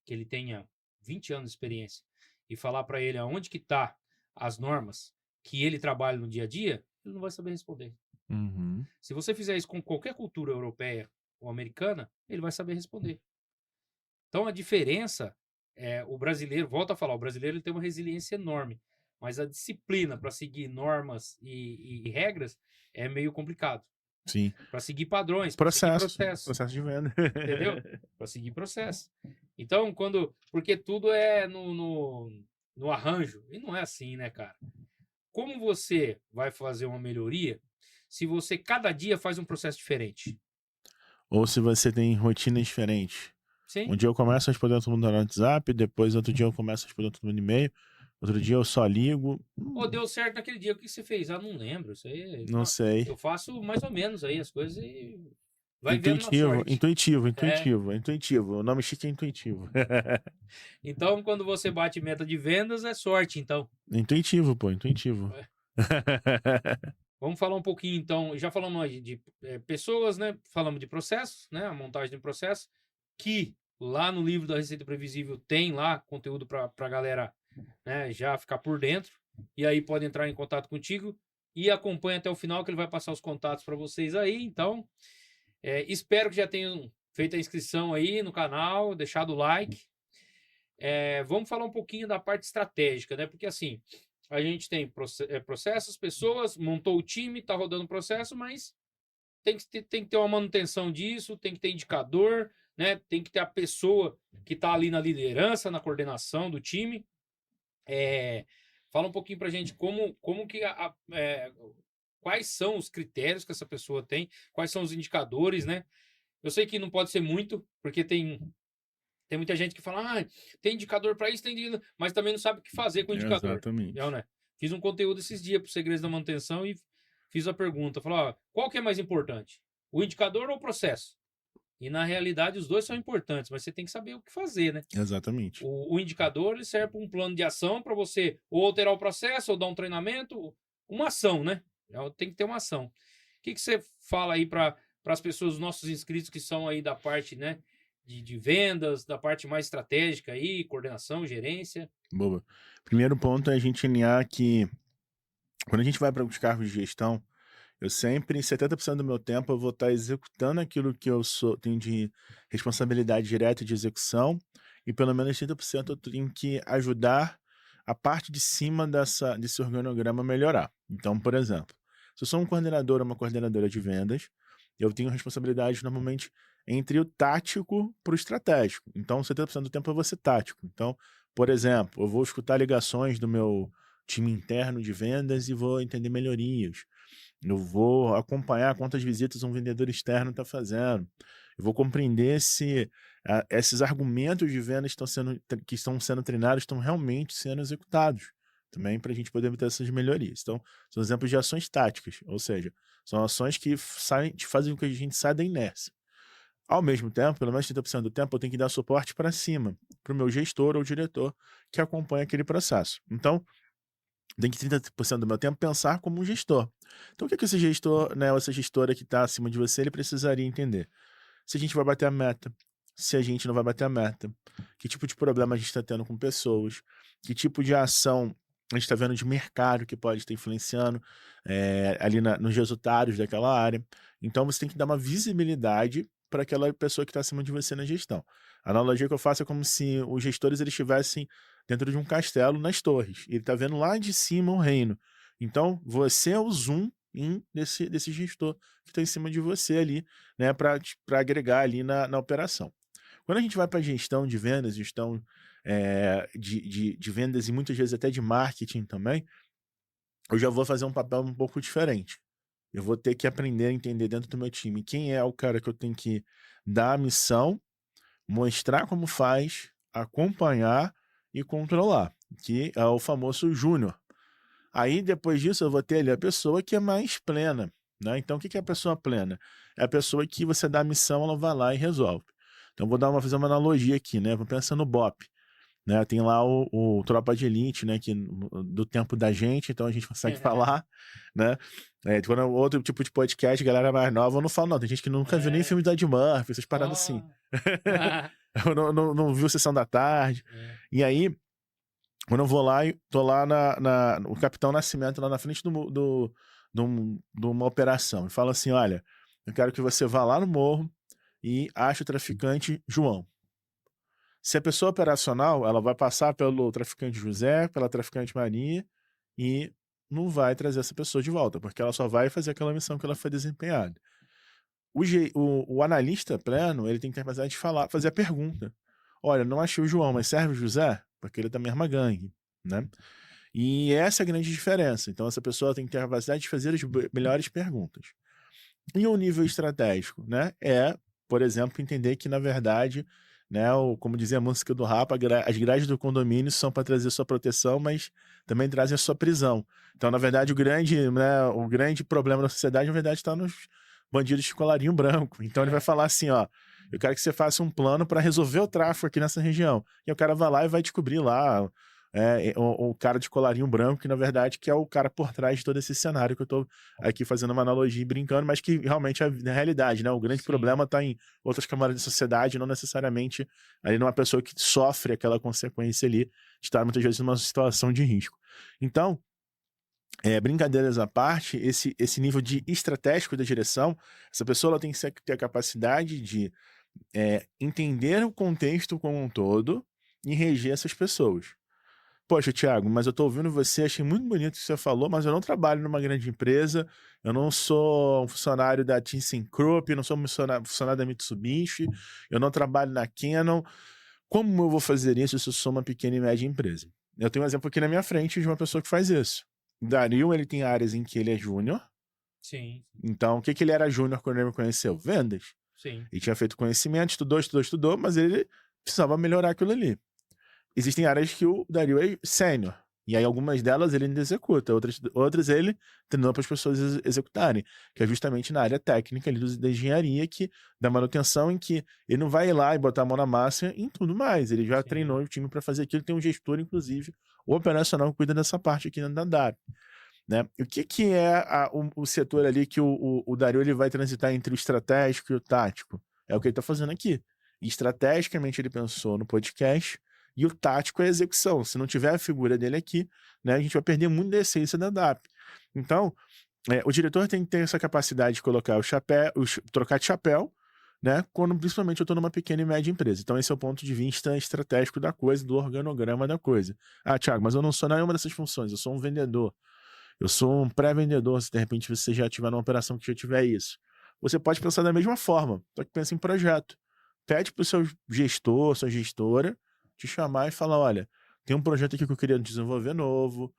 S1: que ele tenha 20 anos de experiência, e falar para ele aonde que tá as normas que ele trabalha no dia a dia, ele não vai saber responder.
S2: Uhum.
S1: Se você fizer isso com qualquer cultura europeia ou americana, ele vai saber responder. Então a diferença o brasileiro, volta a falar, o brasileiro ele tem uma resiliência enorme, mas a disciplina para seguir normas e regras é meio complicado.
S2: Sim.
S1: Para seguir padrões, para seguir processos.
S2: Processo de venda.
S1: Entendeu? Para seguir processo. Então, porque tudo é no arranjo, e não é assim, né, cara? Como você vai fazer uma melhoria se você cada dia faz um processo diferente?
S2: Ou se você tem rotinas diferentes.
S1: Sim.
S2: Um dia eu começo a responder todo mundo no WhatsApp, depois outro dia eu começo a responder todo mundo no e-mail, outro dia eu só ligo.
S1: Ou deu certo naquele dia, o que você fez? Não lembro. Isso aí,
S2: Não sei.
S1: eu faço mais ou menos aí as coisas e vai vendo na
S2: Intuitivo,
S1: sorte.
S2: intuitivo. O nome chique é intuitivo.
S1: Então, quando você bate meta de vendas, é sorte, então.
S2: Intuitivo, pô, intuitivo.
S1: Vamos falar um pouquinho, então. Já falamos de pessoas, né? Falamos de processos, né? A montagem de processo, que lá no livro da Receita Previsível tem lá conteúdo para a galera, né, já ficar por dentro. E aí pode entrar em contato contigo e acompanha até o final, que ele vai passar os contatos para vocês aí. Então, espero que já tenham feito a inscrição aí no canal, deixado o like. Vamos falar um pouquinho da parte estratégica, né? Porque assim, a gente tem processos, pessoas, montou o time, está rodando o processo, mas tem que ter uma manutenção disso, tem que ter indicador, né? Tem que ter a pessoa que está ali na liderança, na coordenação do time. Fala um pouquinho para a gente como que quais são os critérios que essa pessoa tem, quais são os indicadores, né? Eu sei que não pode ser muito, porque tem muita gente que fala, tem indicador para isso, mas também não sabe o que fazer com o indicador.
S2: Exatamente.
S1: Né? Fiz um conteúdo esses dias para os segredos da manutenção e fiz a pergunta, falou, qual que é mais importante? O indicador ou o processo? E na realidade os dois são importantes, mas você tem que saber o que fazer, né?
S2: Exatamente.
S1: O indicador ele serve para um plano de ação para você ou alterar o processo ou dar um treinamento, uma ação, né? Tem que ter uma ação. O que você fala aí para as pessoas, os nossos inscritos que são aí da parte, né? De vendas, da parte mais estratégica aí, coordenação, gerência.
S2: Boa. Primeiro ponto é a gente alinhar que quando a gente vai para os cargos de gestão, eu sempre, em 70% do meu tempo, eu vou estar executando aquilo que eu tenho de responsabilidade direta de execução, e pelo menos 30% eu tenho que ajudar a parte de cima desse organograma a melhorar. Então, por exemplo, se eu sou um coordenador ou uma coordenadora de vendas, eu tenho responsabilidade normalmente entre o tático para o estratégico. Então, 70% do tempo eu vou ser tático. Então, por exemplo, eu vou escutar ligações do meu time interno de vendas e vou entender melhorias. Eu vou acompanhar quantas visitas um vendedor externo está fazendo. Eu vou compreender se esses argumentos de venda que estão sendo treinados estão realmente sendo executados. Também para a gente poder ter essas melhorias. Então, são exemplos de ações táticas, ou seja, são ações que fazem com que a gente saia da inércia. Ao mesmo tempo, pelo menos 30% do tempo, eu tenho que dar suporte para cima, para o meu gestor ou diretor que acompanha aquele processo. Então, tem que 30% do meu tempo pensar como um gestor. Então, o que esse gestor, né, ou essa gestora que está acima de você, ele precisaria entender? Se a gente vai bater a meta, se a gente não vai bater a meta, que tipo de problema a gente está tendo com pessoas, que tipo de ação a gente está vendo de mercado que pode estar influenciando ali nos resultados daquela área. Então, você tem que dar uma visibilidade para aquela pessoa que está acima de você na gestão. A analogia que eu faço é como se os gestores eles estivessem dentro de um castelo nas torres. Ele está vendo lá de cima o reino. Então, você é o zoom desse gestor que está em cima de você ali, né, para agregar ali na operação. Quando a gente vai para a gestão de vendas, gestão de vendas e muitas vezes até de marketing também, eu já vou fazer um papel um pouco diferente. eu vou ter que aprender a entender dentro do meu time quem é o cara que eu tenho que dar a missão, mostrar como faz, acompanhar e controlar, que é o famoso júnior. Aí, depois disso, eu vou ter ali a pessoa que é mais plena, né? Então, o que que é a pessoa plena? É a pessoa que você dá a missão, ela vai lá e resolve. Então, fazer uma analogia aqui, né? Vou pensar no BOP, né? Tem lá o Tropa de Elite, né? Que, do tempo da gente, então a gente consegue falar, né? Quando é outro tipo de podcast, galera mais nova, eu não falo, não. Tem gente que nunca viu nem filme da Ed Murphy, essas paradas assim. Eu não viu Sessão da Tarde. E aí, quando eu vou lá e tô lá o Capitão Nascimento lá na frente de uma operação e fala assim: olha, eu quero que você vá lá no morro e ache o traficante João. Se a pessoa operacional, ela vai passar pelo traficante José, pela traficante Maria e não vai trazer essa pessoa de volta, porque ela só vai fazer aquela missão que ela foi desempenhada. O analista pleno, ele tem que ter capacidade de falar, fazer a pergunta. Olha, não achei o João, mas serve o José? Porque ele é da mesma gangue, né? E essa é a grande diferença. Então, essa pessoa tem que ter a capacidade de fazer as melhores perguntas. E o nível estratégico, né? Por exemplo, entender que, na verdade, né, como dizia a música do Rapa, as grades do condomínio são para trazer sua proteção, mas também trazem a sua prisão. Então, na verdade, o grande problema da sociedade, na verdade, está nos bandidos de colarinho branco. Então, ele vai falar assim, ó, eu quero que você faça um plano para resolver o tráfico aqui nessa região. E o cara vai lá e vai descobrir lá o cara de colarinho branco, que na verdade que é o cara por trás de todo esse cenário que eu tô aqui fazendo uma analogia e brincando, mas que realmente é a realidade, né? O grande problema está em outras camadas da sociedade, não necessariamente ali numa pessoa que sofre aquela consequência ali de estar muitas vezes numa situação de risco. Então, brincadeiras à parte, esse nível de estratégico da direção, essa pessoa ela tem que ter a capacidade de entender o contexto como um todo e reger essas pessoas. Poxa, Thiago, mas eu tô ouvindo você, achei muito bonito o que você falou, mas eu não trabalho numa grande empresa, eu não sou um funcionário da ThyssenKrupp, eu não sou um funcionário da Mitsubishi, eu não trabalho na Canon. Como eu vou fazer isso se eu sou uma pequena e média empresa? Eu tenho um exemplo aqui na minha frente de uma pessoa que faz isso. O Dario, ele tem áreas em que ele é júnior.
S1: Sim.
S2: Então, o que ele era júnior quando ele me conheceu? Vendas.
S1: Sim.
S2: Ele tinha feito conhecimento, estudou, mas ele precisava melhorar aquilo ali. Existem áreas que o Dario é sênior. E aí algumas delas ele ainda executa, outras ele treinou para as pessoas executarem, que é justamente na área técnica ali da engenharia, da manutenção, em que ele não vai ir lá e botar a mão na massa em tudo mais. Ele já treinou o time para fazer aquilo, tem um gestor, inclusive, o operacional que cuida dessa parte aqui da DAP. Né? O que é o setor ali que o Dario ele vai transitar entre o estratégico e o tático? É o que ele está fazendo aqui. E, estrategicamente ele pensou no podcast, e o tático é a execução. Se não tiver a figura dele aqui, né, a gente vai perder muito da essência da DAP. Então, o diretor tem que ter essa capacidade de colocar trocar de chapéu, né, quando principalmente eu estou numa pequena e média empresa. Então, esse é o ponto de vista estratégico da coisa, do organograma da coisa. Ah, Thiago, mas eu não sou nenhuma dessas funções, eu sou um vendedor. Eu sou um pré-vendedor, se de repente você já tiver numa operação que já tiver isso. Você pode pensar da mesma forma, só que pensa em projeto. Pede para o seu gestor, sua gestora, te chamar e falar, olha, tem um projeto aqui que eu queria desenvolver novo,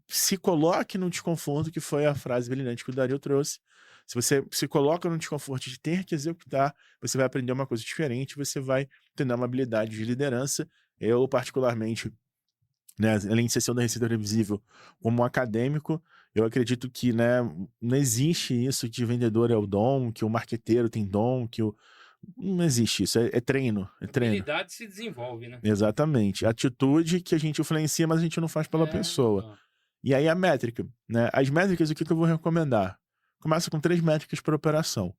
S2: se coloque no desconforto, que foi a frase brilhante que o Dario trouxe. Se você se coloca no desconforto de ter que executar, você vai aprender uma coisa diferente, você vai ter uma habilidade de liderança. Eu, particularmente, né, além de ser seu da Receita Previsível, como um acadêmico, eu acredito que, né, não existe isso de vendedor é o dom, que o marqueteiro tem dom, não existe isso, é treino, é treino.
S1: Habilidade se desenvolve, né?
S2: Exatamente. Atitude que a gente influencia, mas a gente não faz pela pessoa.
S1: Então.
S2: E aí a métrica, né? As métricas, o que eu vou recomendar? Começa com 3 métricas por operação.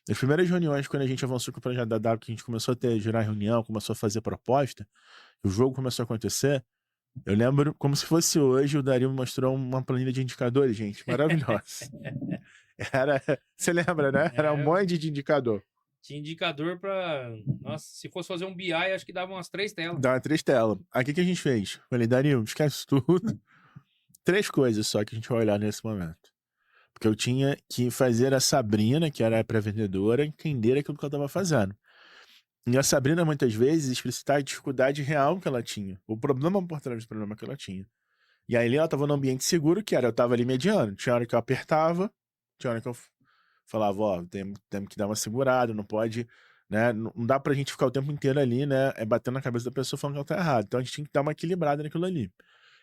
S2: Nas primeiras reuniões, quando a gente avançou com o projeto da W, que a gente começou a gerar reunião, começou a fazer proposta, o jogo começou a acontecer, eu lembro, como se fosse hoje, o Dario me mostrou uma planilha de indicadores, gente, maravilhosa. Você lembra, né? Era um monte de indicador.
S1: Tinha indicador para... Nossa, se fosse fazer um BI, acho que dava umas 3 telas.
S2: Dava 3 telas. Aí o que a gente fez? Falei, Dario, esquece tudo. 3 coisas só que a gente vai olhar nesse momento. Porque eu tinha que fazer a Sabrina, que era a pré-vendedora, entender aquilo que ela estava fazendo. E a Sabrina, muitas vezes, explicitar a dificuldade real que ela tinha. O problema por trás do problema que ela tinha. E aí ela tava num ambiente seguro, que era, eu tava ali mediando. Tinha hora que eu apertava, tinha hora que eu falava, ó, temos que dar uma segurada, não pode, né? Não dá pra gente ficar o tempo inteiro ali, né? Batendo na cabeça da pessoa falando que ela tá errada. Então a gente tinha que dar uma equilibrada naquilo ali.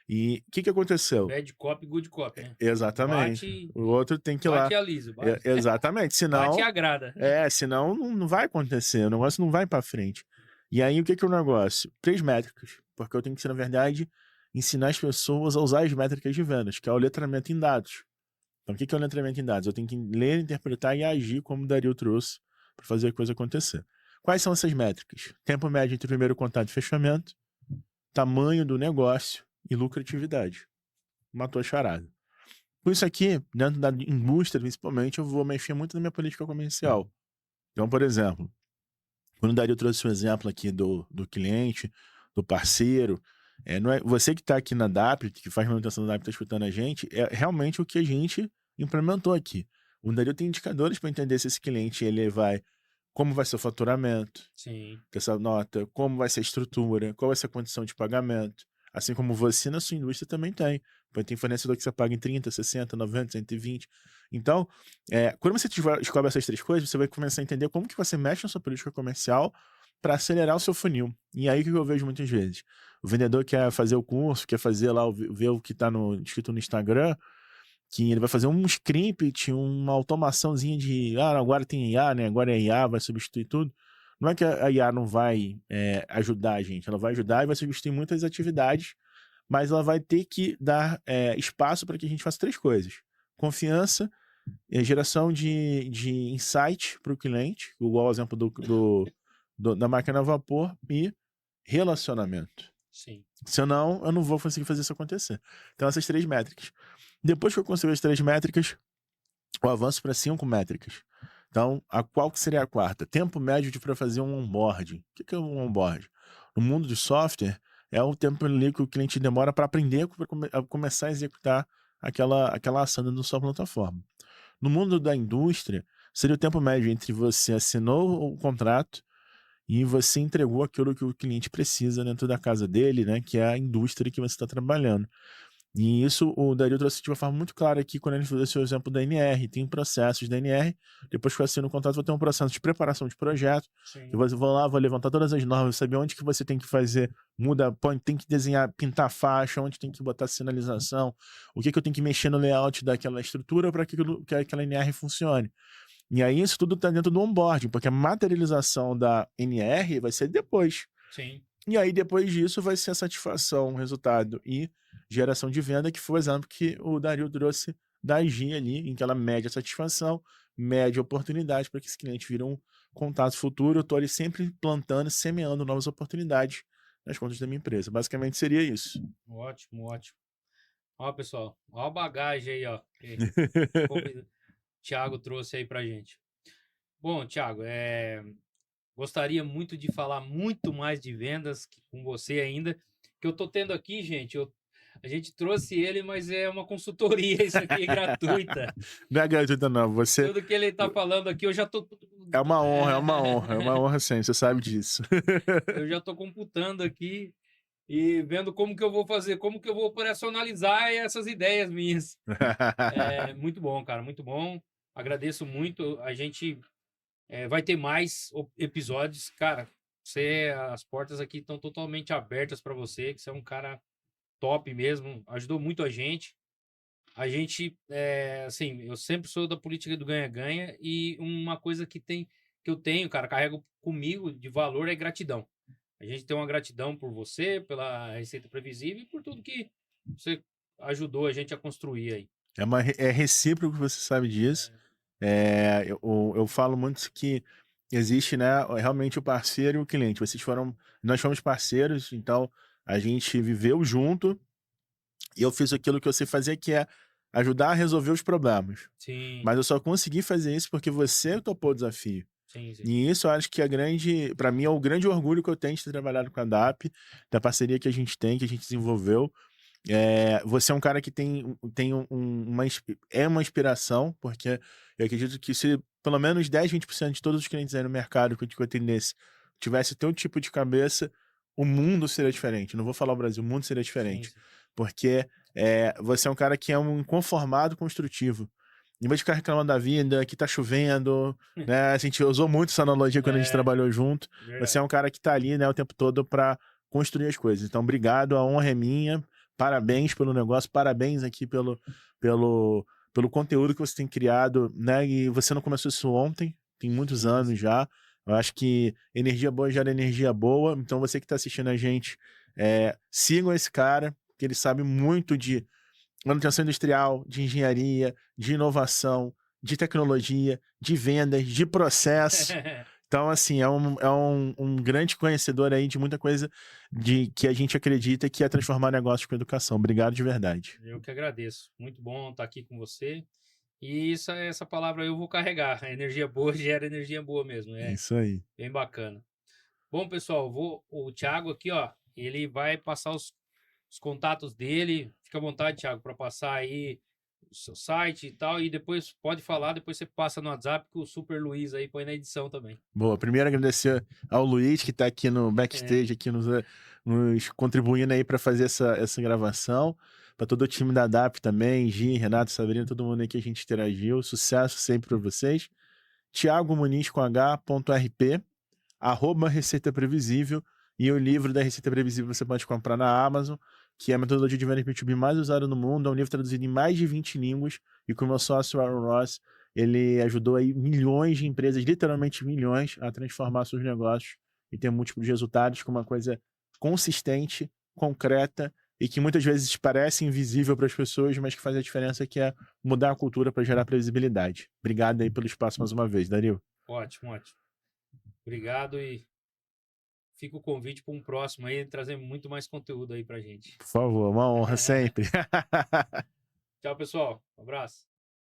S2: E o que aconteceu?
S1: Bad cop, good cop, né?
S2: Exatamente.
S1: Bate,
S2: O outro tem que ir lá.
S1: bate e alisa. Bate,
S2: Exatamente.
S1: bate e
S2: Senão,
S1: agrada.
S2: senão não vai acontecer. O negócio não vai pra frente. E aí, o que é o negócio? 3 métricas. Porque eu tenho que, na verdade, ensinar as pessoas a usar as métricas de vendas, que é o letramento em dados. Então, o que é o letramento em dados? Eu tenho que ler, interpretar e agir como o Dario trouxe para fazer a coisa acontecer. Quais são essas métricas? Tempo médio entre o primeiro contato e fechamento, tamanho do negócio e lucratividade. Matou a charada. Com isso aqui, dentro da indústria, principalmente, eu vou mexer muito na minha política comercial. Então, por exemplo, quando o Dario trouxe o exemplo aqui do cliente, do parceiro, não é, você que está aqui na DAP, que faz manutenção da DAP, está escutando a gente, é realmente o que a gente implementou aqui. O Dario tem indicadores para entender se esse cliente ele vai, como vai ser o faturamento,
S1: Sim.
S2: dessa nota, como vai ser a estrutura, qual vai ser a condição de pagamento. Assim como você na sua indústria também tem. Tem fornecedor que você paga em 30, 60, 90, 120. Então, quando você descobre essas 3 coisas, você vai começar a entender como que você mexe na sua política comercial para acelerar o seu funil. E aí o que eu vejo muitas vezes? O vendedor quer fazer o curso, quer fazer lá, ver o que está escrito no Instagram, que ele vai fazer um script, uma automaçãozinha de, agora tem IA, né? Agora é IA, vai substituir tudo. Não é que a IA não vai ajudar a gente, ela vai ajudar e vai substituir muitas atividades, mas ela vai ter que dar espaço para que a gente faça 3 coisas. Confiança, geração de insight para o cliente, igual o exemplo da máquina a vapor, e relacionamento.
S1: Sim.
S2: Senão, eu não vou conseguir fazer isso acontecer. Então, essas 3 métricas. Depois que eu consigo as 3 métricas, eu avanço para 5 métricas. Então, qual que seria a quarta? Tempo médio para fazer um onboarding. O que é um onboarding? No mundo de software, é o tempo ali que o cliente demora para aprender a começar a executar aquela ação na sua plataforma. No mundo da indústria, seria o tempo médio entre você assinou o contrato e você entregou aquilo que o cliente precisa dentro da casa dele, né, que é a indústria que você está trabalhando. E isso o Dario trouxe de uma forma muito clara aqui quando ele fez esse exemplo da NR. Tem processos da NR, depois que eu assino o contrato, vou ter um processo de preparação de projeto.
S1: Sim.
S2: Eu vou lá, vou levantar todas as normas, saber onde que você tem que fazer, tem que desenhar, pintar faixa, onde tem que botar sinalização, o que eu tenho que mexer no layout daquela estrutura para que aquela NR funcione. E aí isso tudo está dentro do onboarding, porque a materialização da NR vai ser depois.
S1: Sim.
S2: E aí depois disso vai ser a satisfação, resultado e geração de venda, que foi o exemplo que o Dario trouxe da Gi ali, em que ela mede a satisfação, mede a oportunidade para que esse cliente vire um contato futuro. Eu estou ali sempre plantando, semeando novas oportunidades nas contas da minha empresa. Basicamente seria isso.
S1: Ótimo, ótimo. Ó, pessoal, ó a bagagem aí, ó. Que o Thiago trouxe aí pra gente. Bom, Thiago, gostaria muito de falar muito mais de vendas com você ainda, que eu tô tendo aqui, gente, a gente trouxe ele, mas é uma consultoria isso aqui, gratuita.
S2: Não é gratuita não, você...
S1: Tudo que ele tá falando aqui, eu já tô...
S2: É uma honra sim, você sabe disso.
S1: Eu já tô computando aqui e vendo como que eu vou fazer, como que eu vou operacionalizar essas ideias minhas. Muito bom, cara, muito bom. Agradeço muito. A gente vai ter mais episódios. Cara, as portas aqui estão totalmente abertas para você, que você é um cara top mesmo, ajudou muito a gente. A gente, assim, eu sempre sou da política do ganha-ganha e uma coisa que eu tenho, cara, carrego comigo de valor é gratidão. A gente tem uma gratidão por você, pela Receita Previsível e por tudo que você ajudou a gente a construir aí.
S2: É recíproco, você sabe disso. Eu falo muito que existe, né, realmente o parceiro e o cliente. Nós fomos parceiros, então a gente viveu junto e eu fiz aquilo que eu sei fazer, que é ajudar a resolver os problemas.
S1: Sim,
S2: Mas eu só consegui fazer isso porque você topou o desafio.
S1: sim, sim.
S2: E isso eu acho que para mim é o grande orgulho que eu tenho de ter trabalhado com a DAP, da parceria que a gente tem, que a gente desenvolveu. Você é um cara que tem uma inspiração, porque eu acredito que se pelo menos 10, 20% de todos os clientes aí no mercado que eu atendesse tivesse teu tipo de cabeça, o mundo seria diferente. Não vou falar o Brasil, o mundo seria
S1: Sim,
S2: diferente.
S1: sim.
S2: porque você é um cara que é um inconformado construtivo. Em vez de ficar reclamando da vida, que tá chovendo, né? A gente usou muito essa analogia quando a gente trabalhou junto.
S1: Verdade.
S2: Você é um cara que tá ali, né, o tempo todo para construir as coisas. Então, obrigado, a honra é minha. Parabéns pelo negócio, parabéns aqui pelo conteúdo que você tem criado, né? E você não começou isso ontem, tem muitos anos já. Eu acho que energia boa gera energia boa. Então, você que está assistindo a gente, sigam esse cara, que ele sabe muito de manutenção industrial, de engenharia, de inovação, de tecnologia, de vendas, de processo. Então, assim, é um grande conhecedor aí de muita coisa que a gente acredita que é transformar negócios com educação. Obrigado de verdade.
S1: Eu que agradeço. Muito bom estar aqui com você. E essa palavra eu vou carregar. A energia boa gera energia boa mesmo.
S2: É
S1: É
S2: isso aí.
S1: bem bacana. Bom, pessoal, o Thiago aqui, ó, ele vai passar os contatos dele. Fica à vontade, Thiago, para passar aí o seu site e tal. E depois pode falar, depois você passa no WhatsApp que o Super Luiz aí põe na edição também.
S2: Boa, primeiro agradecer ao Luiz, que está aqui no backstage, aqui nos contribuindo aí para fazer essa gravação. Para todo o time da DAP também, Gi, Renato, Sabrina, todo mundo aí que a gente interagiu. Sucesso sempre para vocês. Thiago Muniz com H.RP, @Receita Previsível. E o livro da Receita Previsível você pode comprar na Amazon, que é a metodologia de vendas B2B mais usada no mundo. É um livro traduzido em mais de 20 línguas. E com o meu sócio, Aaron Ross, ele ajudou aí milhões de empresas, literalmente milhões, a transformar seus negócios e ter múltiplos resultados com uma coisa consistente, concreta e que muitas vezes parece invisível para as pessoas, mas que faz a diferença, que é mudar a cultura para gerar previsibilidade. Obrigado aí pelo espaço mais uma vez, Dario.
S1: Ótimo, ótimo. Obrigado e fica o convite para um próximo aí, trazer muito mais conteúdo aí pra gente.
S2: Por favor, uma honra sempre.
S1: Tchau, pessoal. Um abraço.